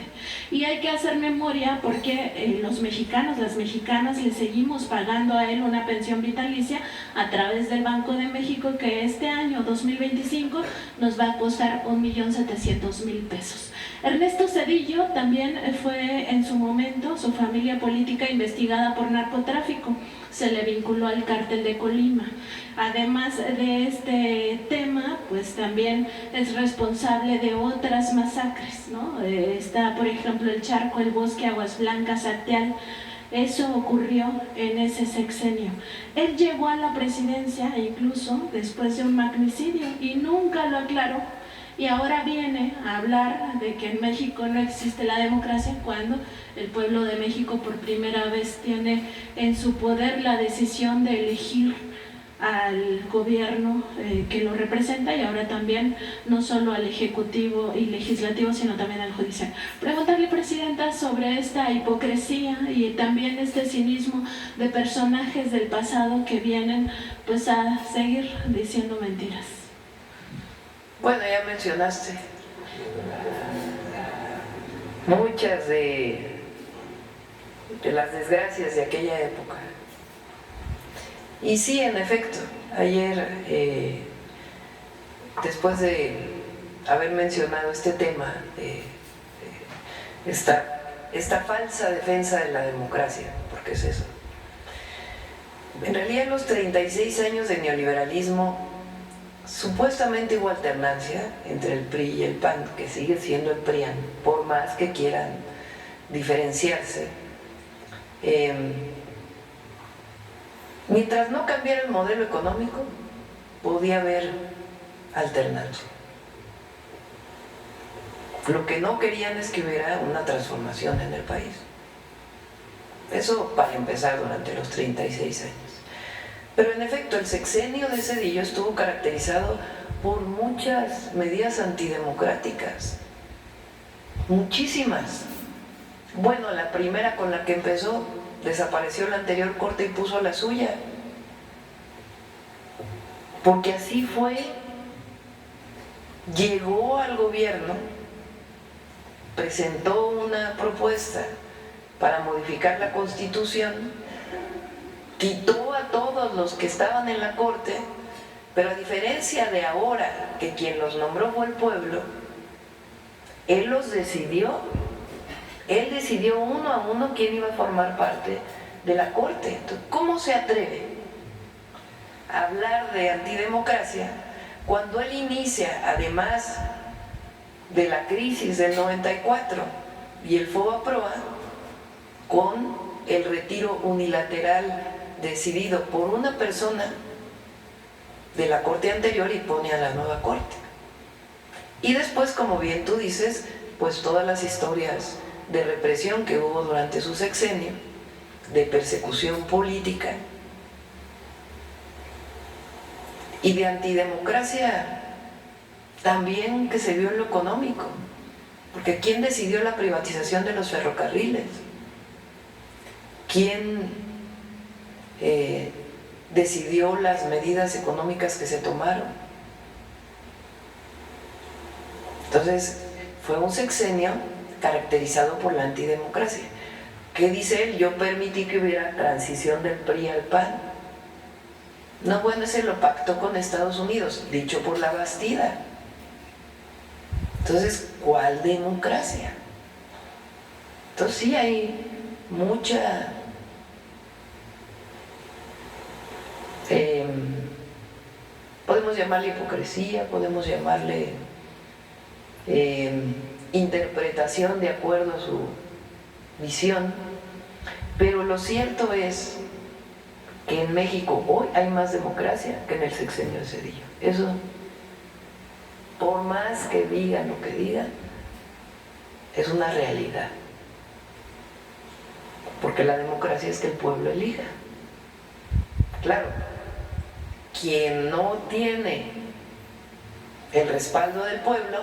Y hay que hacer memoria porque los mexicanos, las mexicanas, le seguimos pagando a él una pensión vitalicia a través del Banco de México, que este año 2025 nos va a costar 1.700.000 pesos. Ernesto Zedillo también fue en su momento, su familia política, investigada por narcotráfico. Se le vinculó al cártel de Colima. Además de este tema, pues también es responsable de otras masacres, ¿no? Está, por ejemplo, el Charco, el Bosque, Aguas Blancas, Acteal. Eso ocurrió en ese sexenio. Él llegó a la presidencia incluso después de un magnicidio y nunca lo aclaró. Y ahora viene a hablar de que en México no existe la democracia cuando el pueblo de México por primera vez tiene en su poder la decisión de elegir al gobierno que lo representa, y ahora también no solo al ejecutivo y legislativo, sino también al judicial. Preguntarle, Presidenta, sobre esta hipocresía y también este cinismo de personajes del pasado que vienen pues a seguir diciendo mentiras. Bueno, ya mencionaste muchas de las desgracias de aquella época. Y sí, en efecto, ayer, después de haber mencionado este tema, esta falsa defensa de la democracia, porque es eso. En realidad, los 36 años de neoliberalismo, supuestamente hubo alternancia entre el PRI y el PAN, que sigue siendo el PRIAN, por más que quieran diferenciarse. Mientras no cambiara el modelo económico, podía haber alternancia. Lo que no querían es que hubiera una transformación en el país. Eso para empezar durante los 36 años. Pero en efecto, el sexenio de Zedillo estuvo caracterizado por muchas medidas antidemocráticas, muchísimas. Bueno, la primera con la que empezó, desapareció la anterior corte y puso la suya, porque así fue. Llegó al gobierno, presentó una propuesta para modificar la Constitución, quitó a todos los que estaban en la corte, pero a diferencia de ahora, que quien los nombró fue el pueblo, él los decidió. Él decidió uno a uno quién iba a formar parte de la corte. Entonces, ¿cómo se atreve a hablar de antidemocracia cuando él inicia, además de la crisis del 94 y el FOBAPROA, con el retiro unilateral decidido por una persona de la corte anterior y pone a la nueva corte? Y después, como bien tú dices, pues todas las historias de represión que hubo durante su sexenio, de persecución política y de antidemocracia también que se vio en lo económico, porque ¿quién decidió la privatización de los ferrocarriles? ¿Quién decidió las medidas económicas que se tomaron? Entonces, fue un sexenio caracterizado por la antidemocracia. ¿Qué dice él? Yo permití que hubiera transición del PRI al PAN. No, bueno, ese lo pactó con Estados Unidos, dicho por la Bastida. Entonces, ¿cuál democracia? Entonces sí hay mucha podemos llamarle hipocresía, podemos llamarle interpretación de acuerdo a su visión, pero lo cierto es que en México hoy hay más democracia que en el sexenio de Zedillo. Eso, por más que digan lo que digan, es una realidad, porque la democracia es que el pueblo elija. Claro, quien no tiene el respaldo del pueblo,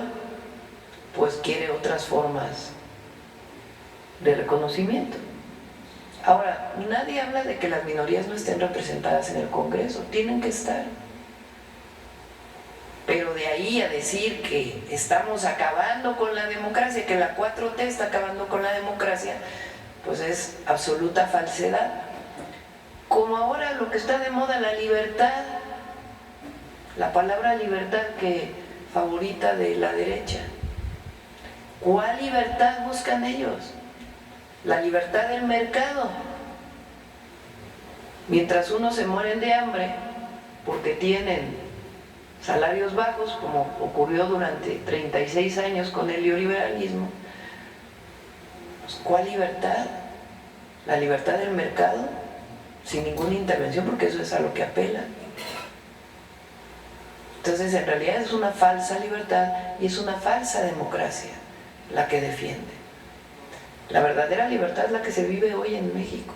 pues quiere otras formas de reconocimiento. Ahora, nadie habla de que las minorías no estén representadas en el Congreso, tienen que estar. Pero de ahí a decir que estamos acabando con la democracia, que la 4T está acabando con la democracia, pues es absoluta falsedad. Como ahora lo que está de moda, la libertad, la palabra libertad que favorita de la derecha. ¿Cuál libertad buscan ellos? La libertad del mercado. Mientras unos se mueren de hambre porque tienen salarios bajos, como ocurrió durante 36 años con el neoliberalismo, pues, ¿cuál libertad? La libertad del mercado, sin ninguna intervención, porque eso es a lo que apela. Entonces, en realidad es una falsa libertad y es una falsa democracia la que defiende. La verdadera libertad es la que se vive hoy en México.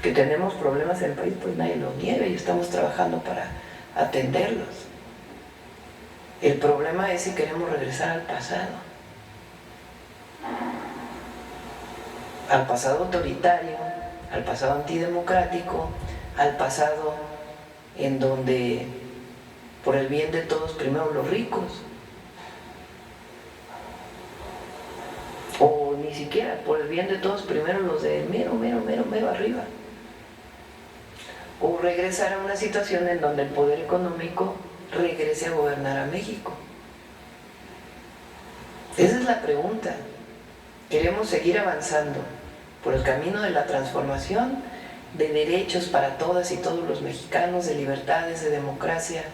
Que tenemos problemas en el país, pues nadie lo niega y estamos trabajando para atenderlos. El problema es si queremos regresar al pasado autoritario, al pasado antidemocrático, al pasado en donde por el bien de todos primero los ricos, o ni siquiera por el bien de todos primero los de mero arriba, o regresar a una situación en donde el poder económico regrese a gobernar a México. Esa es la pregunta. ¿Queremos seguir avanzando por el camino de la transformación de derechos para todas y todos los mexicanos, de libertades, de democracia,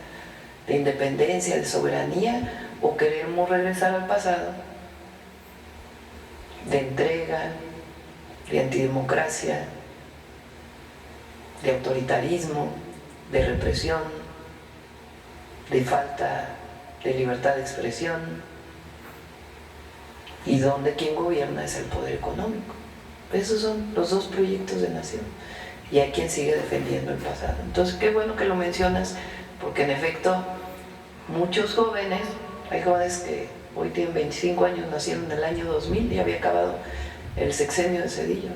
de independencia, de soberanía, o queremos regresar al pasado de entrega, de antidemocracia, de autoritarismo, de represión, de falta de libertad de expresión, y donde quien gobierna es el poder económico? Esos son los dos proyectos de nación. y hay quien sigue defendiendo el pasado. Entonces, qué bueno que lo mencionas, porque en efecto, muchos jóvenes, hay jóvenes que hoy tienen 25 años, nacieron en el año 2000 y había acabado el sexenio de Zedillo,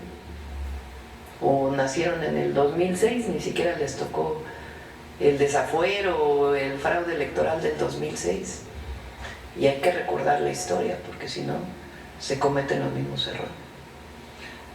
o nacieron en el 2006, ni siquiera les tocó el desafuero o el fraude electoral del 2006, y hay que recordar la historia, porque si no, se cometen los mismos errores.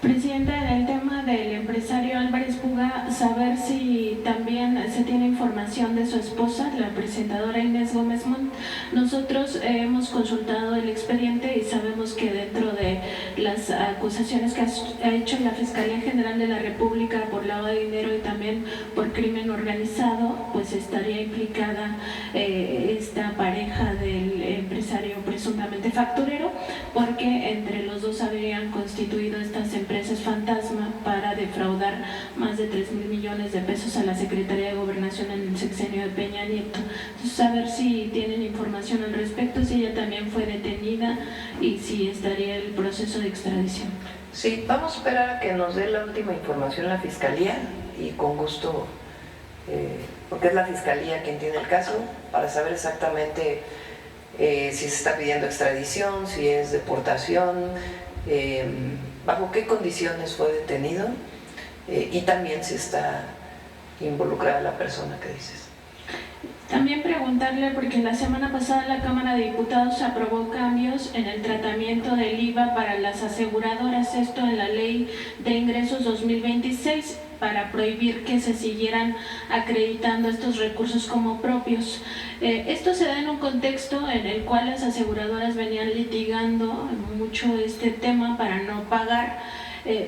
Presidenta, en el tema del empresario Álvarez Puga, saber si también se tiene información de su esposa, la presentadora Inés Gómez Montt. Nosotros hemos consultado el expediente y sabemos que dentro de las acusaciones que ha hecho la Fiscalía General de la República por lavado de dinero y también por crimen organizado, pues estaría implicada esta pareja del empresario presuntamente facturero, porque entre los dos habrían constituido estas empresas fantasma para defraudar más de 3,000 millones de pesos a la Secretaría de Gobernación en el sexenio de Peña Nieto. Entonces, saber si tienen información al respecto, si ella también fue detenida y si estaría el proceso de extradición. Sí, vamos a esperar a que nos dé la última información la Fiscalía y con gusto, porque es la Fiscalía quien tiene el caso, para saber exactamente si se está pidiendo extradición, si es deportación, bajo qué condiciones fue detenido y también si está involucrada la persona que dices. También preguntarle, porque la semana pasada la Cámara de Diputados aprobó cambios en el tratamiento del IVA para las aseguradoras, esto en la Ley de Ingresos 2026, para prohibir que se siguieran acreditando estos recursos como propios. Esto se da en un contexto en el cual las aseguradoras venían litigando mucho este tema para no pagar,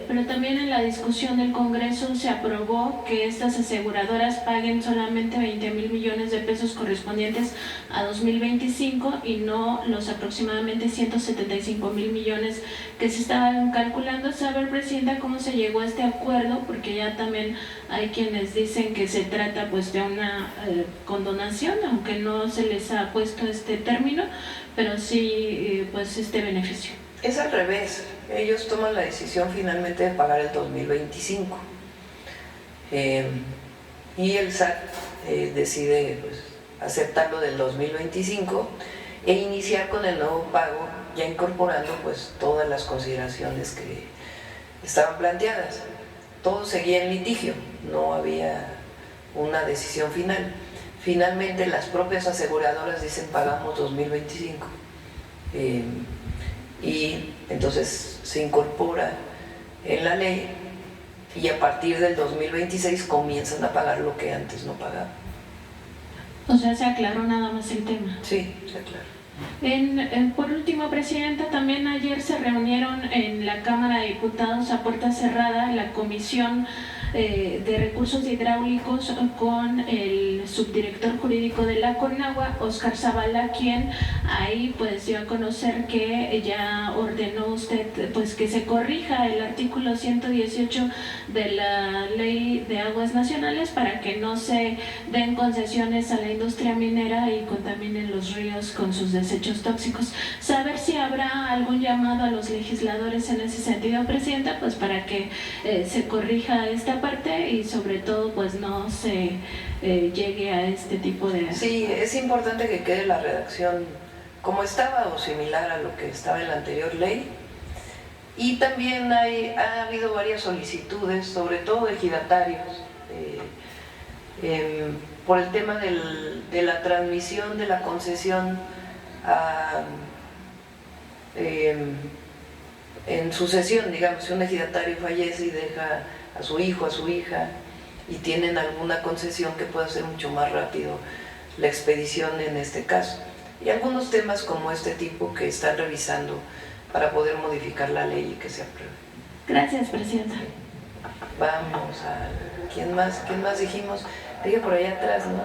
pero también en la discusión del Congreso se aprobó que estas aseguradoras paguen solamente 20,000 millones de pesos correspondientes a 2025 y no los aproximadamente 175,000 millones que se estaban calculando. Saber, Presidenta, cómo se llegó a este acuerdo, porque ya también hay quienes dicen que se trata pues de una condonación, aunque no se les ha puesto este término, pero sí pues este beneficio. Es al revés, ellos toman la decisión finalmente de pagar el 2025 y el SAT decide pues, aceptarlo del 2025 e iniciar con el nuevo pago, ya incorporando pues todas las consideraciones que estaban planteadas. Todo seguía en litigio, no había una decisión final. Finalmente las propias aseguradoras dicen pagamos 2025. Y entonces se incorpora en la ley y a partir del 2026 comienzan a pagar lo que antes no pagaban. O sea, se aclaró nada más el tema. Sí, se aclaró. Por último, Presidenta, también ayer se reunieron en la Cámara de Diputados a puerta cerrada la Comisión de Recursos Hidráulicos con el subdirector jurídico de la Conagua, Óscar Zavala, quien ahí pues dio a conocer que ya ordenó usted pues que se corrija el artículo 118 de la Ley de Aguas Nacionales para que no se den concesiones a la industria minera y contaminen los ríos con sus desechos tóxicos. Saber si habrá algún llamado a los legisladores en ese sentido, Presidenta, pues para que se corrija esta parte y sobre todo pues no se llegue a este tipo de... Sí, es importante que quede la redacción como estaba o similar a lo que estaba en la anterior ley. Y también ha habido varias solicitudes, sobre todo de ejidatarios, por el tema de la transmisión de la concesión en sucesión. Digamos, si un ejidatario fallece y deja a su hijo, a su hija, y tienen alguna concesión que pueda ser mucho más rápido la expedición en este caso. Y algunos temas como este tipo que están revisando para poder modificar la ley y que se apruebe. Gracias, Presidenta. Vamos a... ¿Quién más dijimos? Dije por allá atrás, ¿no?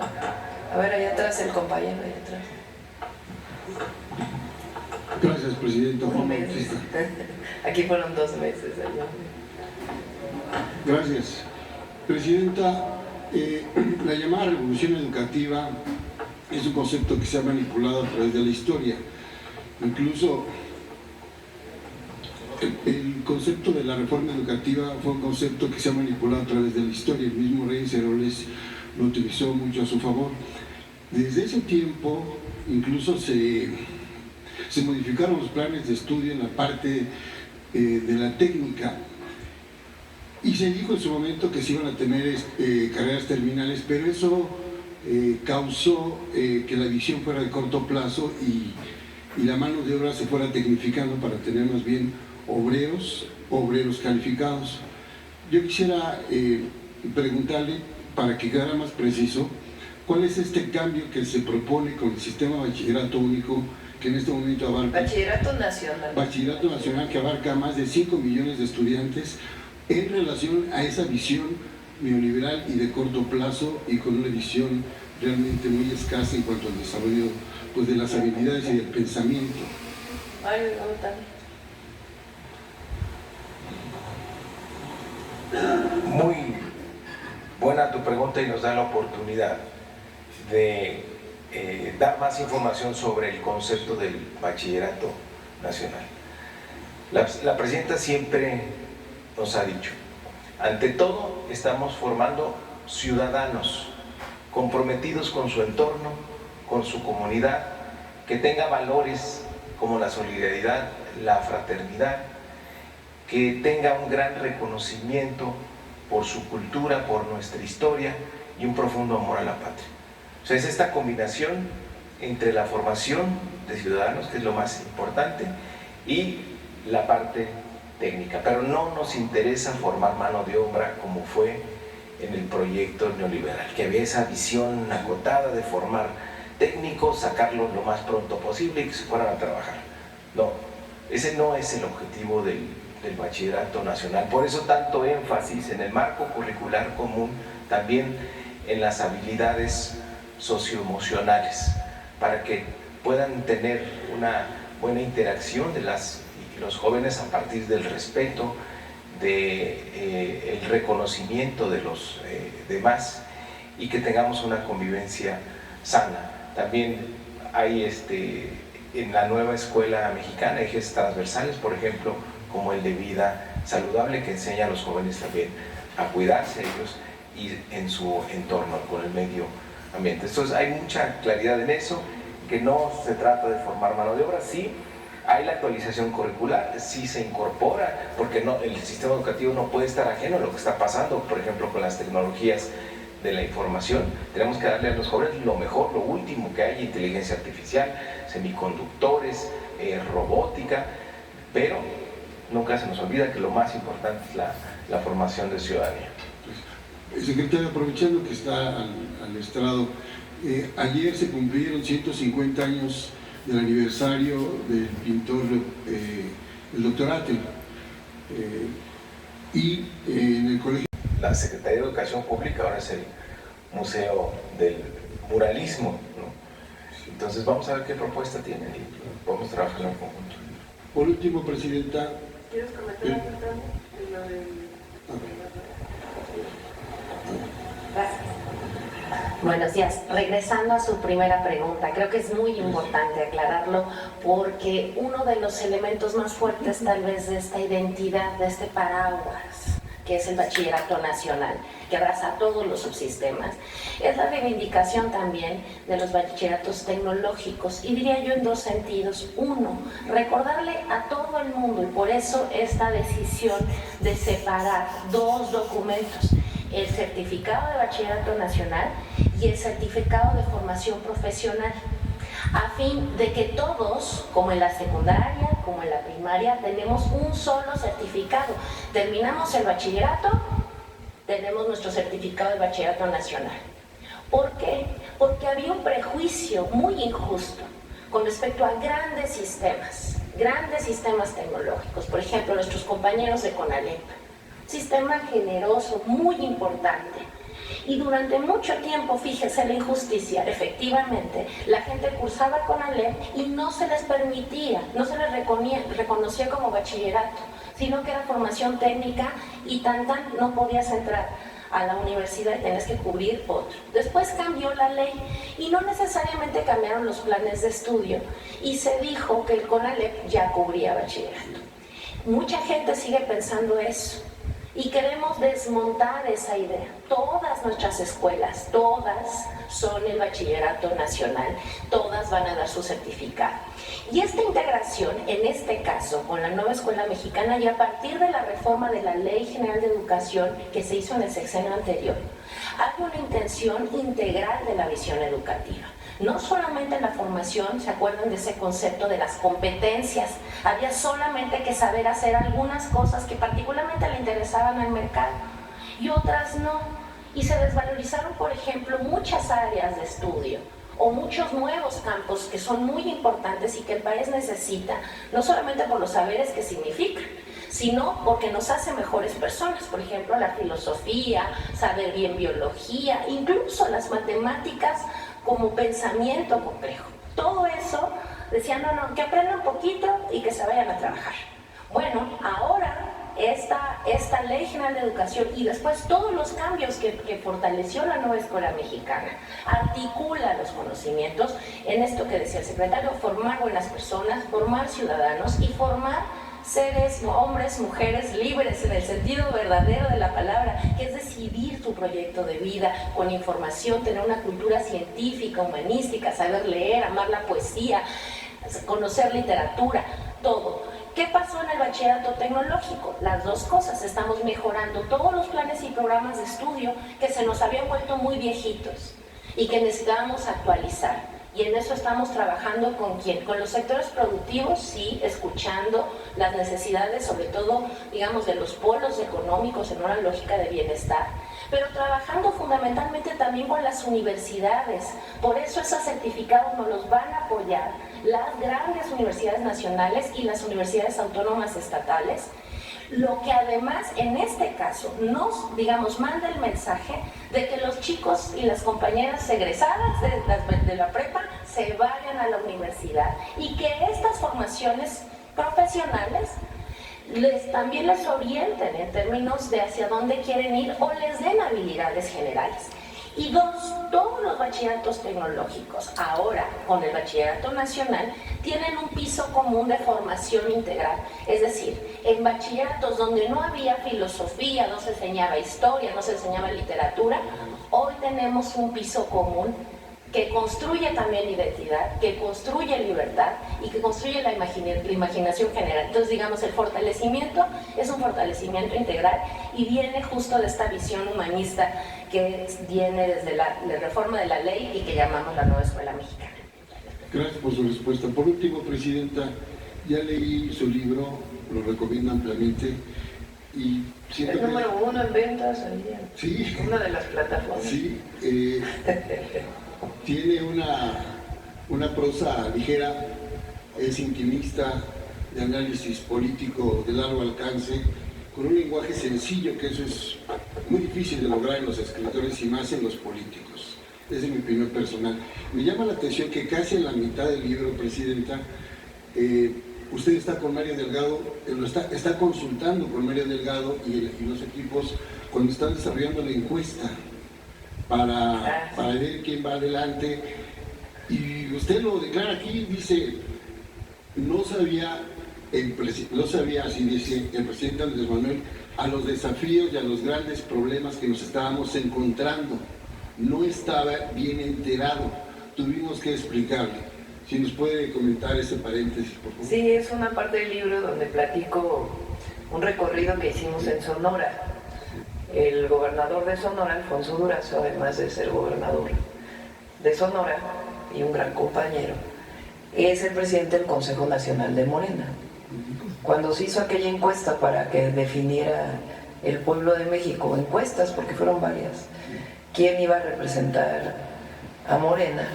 A ver, allá atrás el compañero, allá atrás. Gracias, Presidenta. Aquí fueron 2 meses. Allá. Gracias. Presidenta, la llamada revolución educativa es un concepto que se ha manipulado a través de la historia. Incluso El concepto de la reforma educativa fue un concepto que se ha manipulado a través de la historia. El mismo Reyes Heroles lo utilizó mucho a su favor. Desde ese tiempo incluso se modificaron los planes de estudio en la parte de la técnica, y se dijo en su momento que se iban a tener carreras terminales, pero eso causó que la visión fuera de corto plazo y la mano de obra se fuera tecnificando para tener más bien obreros calificados. Yo quisiera preguntarle, para que quedara más preciso, ¿cuál es este cambio que se propone con el sistema de bachillerato único que en este momento abarca... Bachillerato nacional. Bachillerato nacional, que abarca más de 5 millones de estudiantes, en relación a esa visión neoliberal y de corto plazo, y con una visión realmente muy escasa en cuanto al desarrollo, pues, de las habilidades y del pensamiento? Muy buena tu pregunta y nos da la oportunidad de dar más información sobre el concepto del bachillerato nacional. La presidenta siempre nos ha dicho, ante todo estamos formando ciudadanos comprometidos con su entorno, con su comunidad, que tenga valores como la solidaridad, la fraternidad, que tenga un gran reconocimiento por su cultura, por nuestra historia y un profundo amor a la patria. O sea, es esta combinación entre la formación de ciudadanos, que es lo más importante, y la parte técnica. Pero no nos interesa formar mano de obra como fue en el proyecto neoliberal, que había esa visión acotada de formar técnicos, sacarlos lo más pronto posible y que se fueran a trabajar. No, ese no es el objetivo del bachillerato nacional. Por eso tanto énfasis en el marco curricular común, también en las habilidades socioemocionales, para que puedan tener una buena interacción de los jóvenes a partir del respeto, del reconocimiento de los demás, y que tengamos una convivencia sana. También hay en la nueva escuela mexicana ejes transversales, por ejemplo, como el de vida saludable, que enseña a los jóvenes también a cuidarse ellos y en su entorno, con el medio ambiente. Entonces hay mucha claridad en eso, que no se trata de formar mano de obra. Sí hay la actualización curricular, sí se incorpora, porque el sistema educativo no puede estar ajeno a lo que está pasando, por ejemplo, con las tecnologías de la información. Tenemos que darle a los jóvenes lo mejor, lo último que hay: inteligencia artificial, semiconductores, robótica, pero nunca se nos olvida que lo más importante es la formación de ciudadanía. Secretario, aprovechando que está al estrado, ayer se cumplieron 150 años del aniversario del pintor, el doctor Atl, y en el colegio... La Secretaría de Educación Pública ahora es el Museo del Muralismo, ¿no? Entonces vamos a ver qué propuesta tienen y podemos trabajar en conjunto. Por último, Presidenta... ¿Quieres comentar Gracias. Buenos días. Regresando a su primera pregunta, creo que es muy importante aclararlo, porque uno de los elementos más fuertes tal vez de esta identidad, de este paraguas, que es el bachillerato nacional, que abraza todos los subsistemas, es la reivindicación también de los bachilleratos tecnológicos, y diría yo en dos sentidos. Uno, recordarle a todo el mundo, y por eso esta decisión de separar dos documentos: el certificado de bachillerato nacional y el certificado de formación profesional, a fin de que todos, como en la secundaria, como en la primaria, tenemos un solo certificado. Terminamos el bachillerato, tenemos nuestro certificado de bachillerato nacional. ¿Por qué? Porque había un prejuicio muy injusto con respecto a grandes sistemas tecnológicos. Por ejemplo, nuestros compañeros de CONALEP, sistema generoso, muy importante. Y durante mucho tiempo, fíjese la injusticia, efectivamente, la gente cursaba CONALEP y no se les permitía, no se les reconocía como bachillerato, sino que era formación técnica, y no podías entrar a la universidad y tenías que cubrir otro. Después cambió la ley y no necesariamente cambiaron los planes de estudio, y se dijo que el CONALEP ya cubría bachillerato. Mucha gente sigue pensando eso y queremos desmontar esa idea. Todas nuestras escuelas, todas son el bachillerato nacional, todas van a dar su certificado. Y esta integración, en este caso, con la nueva escuela mexicana y a partir de la reforma de la Ley General de Educación que se hizo en el sexenio anterior, hay una intención integral de la visión educativa. No solamente en la formación, ¿se acuerdan de ese concepto de las competencias? Había solamente que saber hacer algunas cosas que particularmente le interesaban al mercado y otras no. Y se desvalorizaron, por ejemplo, muchas áreas de estudio o muchos nuevos campos que son muy importantes y que el país necesita, no solamente por los saberes que significan, sino porque nos hace mejores personas. Por ejemplo, la filosofía, saber bien biología, incluso las matemáticas como pensamiento complejo. Todo eso decían, no, que aprendan un poquito y que se vayan a trabajar. Bueno, ahora esta Ley General de Educación y después todos los cambios que fortaleció la nueva escuela mexicana articula los conocimientos en esto que decía el secretario: formar buenas personas, formar ciudadanos y formar seres, hombres, mujeres libres en el sentido verdadero de la palabra, que es decidir tu proyecto de vida con información, tener una cultura científica, humanística, saber leer, amar la poesía, conocer literatura, todo. ¿Qué pasó en el bachillerato tecnológico? Las dos cosas. Estamos mejorando todos los planes y programas de estudio que se nos habían vuelto muy viejitos y que necesitábamos actualizar. Y en eso estamos trabajando ¿con quién? Con los sectores productivos, sí, escuchando las necesidades, sobre todo, digamos, de los polos económicos en una lógica de bienestar, pero trabajando fundamentalmente también con las universidades. Por eso esos certificados nos los van a apoyar las grandes universidades nacionales y las universidades autónomas estatales, lo que además en este caso nos, digamos, manda el mensaje de que los chicos y las compañeras egresadas de la prepa se vayan a la universidad y que estas formaciones profesionales también les orienten en términos de hacia dónde quieren ir o les den habilidades generales. Y dos, todos los bachilleratos tecnológicos, ahora con el bachillerato nacional, tienen un piso común de formación integral. Es decir, en bachilleratos donde no había filosofía, no se enseñaba historia, no se enseñaba literatura, hoy tenemos un piso común que construye también identidad, que construye libertad y que construye la imaginación general. Entonces, digamos, el fortalecimiento es un fortalecimiento integral y viene justo de esta visión humanista que viene desde la reforma de la ley y que llamamos la nueva escuela mexicana. Gracias por su respuesta. Por último, Presidenta, ya leí su libro, lo recomiendo ampliamente. Y el número 1 en ventas, sí, una de las plataformas. Sí, tiene una prosa ligera, es intimista, de análisis político de largo alcance, con un lenguaje sencillo, que eso es muy difícil de lograr en los escritores y más en los políticos. Esa es mi opinión personal. Me llama la atención que casi en la mitad del libro, Presidenta, usted está con Mario Delgado, está consultando con Mario Delgado y los equipos cuando están desarrollando la encuesta para ver quién va adelante. Y usted lo declara aquí, dice, no sabía, así dice el presidente Andrés Manuel, a los desafíos y a los grandes problemas que nos estábamos encontrando. No estaba bien enterado, tuvimos que explicarle. Si nos puede comentar ese paréntesis, por favor. Sí, es una parte del libro donde platico un recorrido que hicimos en Sonora. El gobernador de Sonora, Alfonso Durazo, además de ser gobernador de Sonora y un gran compañero, es el presidente del Consejo Nacional de Morena. Cuando se hizo aquella encuesta para que definiera el pueblo de México, encuestas porque fueron varias, quién iba a representar a Morena,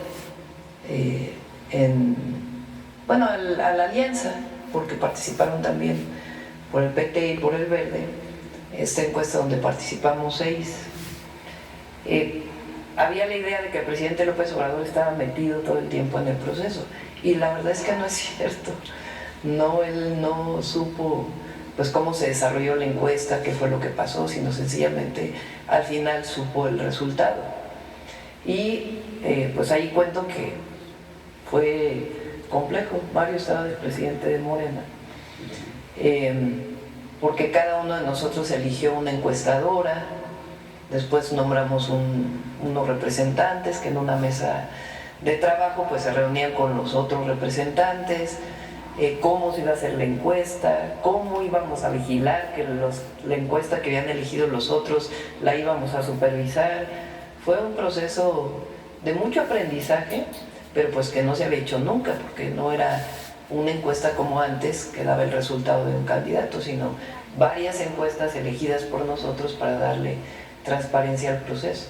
a la alianza, porque participaron también por el PT y por el Verde, esta encuesta donde participamos 6. Había la idea de que el presidente López Obrador estaba metido todo el tiempo en el proceso, y la verdad es que no es cierto. No, él no supo pues cómo se desarrolló la encuesta, qué fue lo que pasó, sino sencillamente al final supo el resultado. Y pues ahí cuento que fue complejo. Mario estaba de presidente de Morena. porque cada uno de nosotros eligió una encuestadora, después nombramos unos representantes que en una mesa de trabajo pues se reunían con los otros representantes, cómo se iba a hacer la encuesta, cómo íbamos a vigilar que la encuesta que habían elegido los otros la íbamos a supervisar. Fue un proceso de mucho aprendizaje, pero pues que no se había hecho nunca, porque no era una encuesta como antes que daba el resultado de un candidato, sino varias encuestas elegidas por nosotros para darle transparencia al proceso.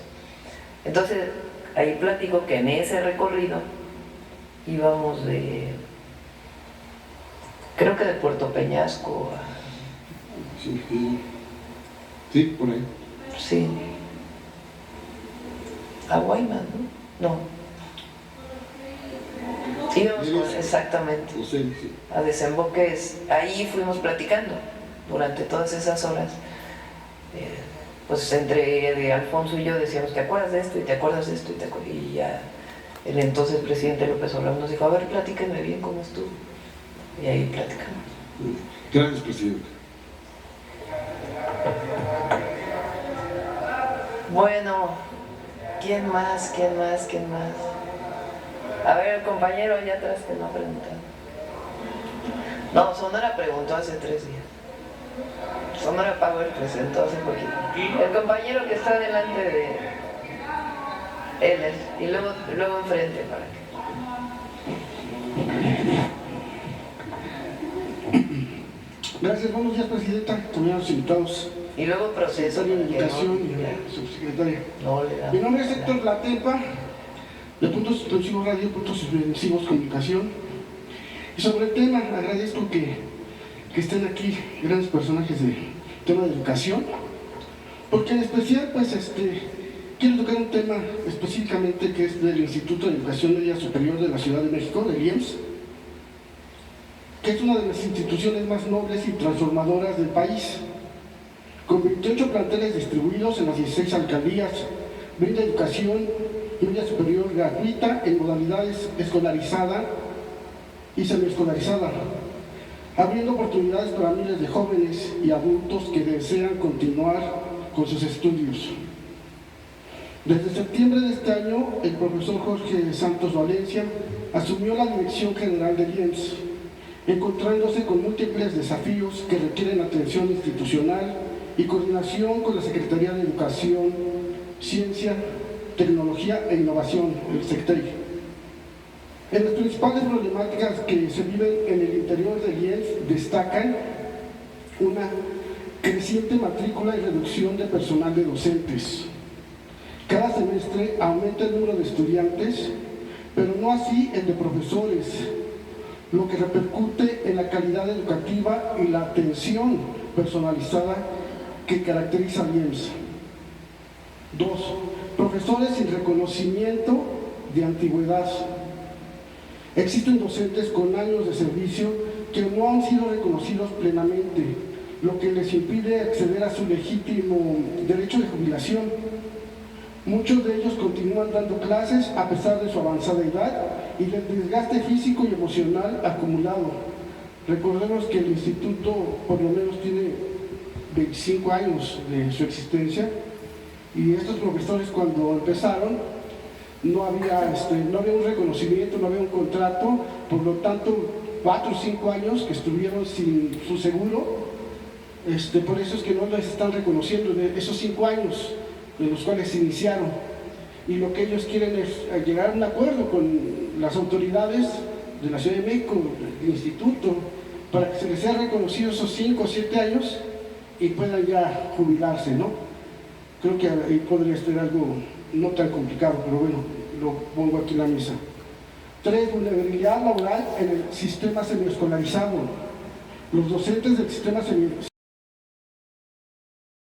Entonces, ahí platico que en ese recorrido íbamos creo que de Puerto Peñasco a... Sí, por ahí. Sí. A Guaymas, ¿no? No. Íbamos exactamente a Desemboques. Ahí fuimos platicando durante todas esas horas. Pues entre Alfonso y yo decíamos, ¿te acuerdas de esto? Y te acuerdas de esto, y ya el entonces presidente López Obrador nos dijo, a ver, platíquenme bien cómo estuvo. Y ahí platicamos. Gracias, presidente. Bueno, ¿quién más? A ver, el compañero allá atrás que no preguntó. No, Sonora preguntó hace 3 días. Sonora Power presentó hace poquito. El compañero que está delante de él, y luego enfrente para que... Gracias, buenos días, presidenta, compañeros invitados. Y luego proceso. Secretario de Educación y subsecretaria. No le da. Mi nombre es Héctor Latempa, de Puntos Suspensivos Radio, Puntos Suspensivos Comunicación. Y sobre el tema, agradezco que estén aquí grandes personajes del tema de educación, porque en especial, pues, quiero tocar un tema específicamente que es del Instituto de Educación Media Superior de la Ciudad de México, del IEMS, que es una de las instituciones más nobles y transformadoras del país. Con 28 planteles distribuidos en las 16 alcaldías, brinda educación media superior gratuita en modalidades escolarizada y semiescolarizada, abriendo oportunidades para miles de jóvenes y adultos que desean continuar con sus estudios. Desde septiembre de este año, el profesor Jorge Santos Valencia asumió la dirección general del IEMS, encontrándose con múltiples desafíos que requieren atención institucional y coordinación con la Secretaría de Educación, Ciencia, Tecnología e Innovación, el SECTEI. En las principales problemáticas que se viven en el interior del IEMS destacan una creciente matrícula y reducción de personal de docentes. Cada semestre aumenta el número de estudiantes, pero no así el de profesores, lo que repercute en la calidad educativa y la atención personalizada que caracteriza al IEMS. 2. Profesores sin reconocimiento de antigüedad. Existen docentes con años de servicio que no han sido reconocidos plenamente, lo que les impide acceder a su legítimo derecho de jubilación. Muchos de ellos continúan dando clases a pesar de su avanzada edad y del desgaste físico y emocional acumulado. Recordemos que el instituto por lo menos tiene 25 años de su existencia, y estos profesores, cuando empezaron, no había un reconocimiento, no había un contrato, por lo tanto 4 o 5 años que estuvieron sin su seguro, por eso es que no les están reconociendo de esos 5 años de los cuales se iniciaron, y lo que ellos quieren es llegar a un acuerdo con las autoridades de la Ciudad de México, del instituto, para que se les sea reconocido esos 5 o 7 años y puedan ya jubilarse, ¿no? Creo que ahí podría ser algo no tan complicado, pero bueno, lo pongo aquí en la mesa. 3. Vulnerabilidad laboral en el sistema semiescolarizado. Los docentes del sistema semiescolarizado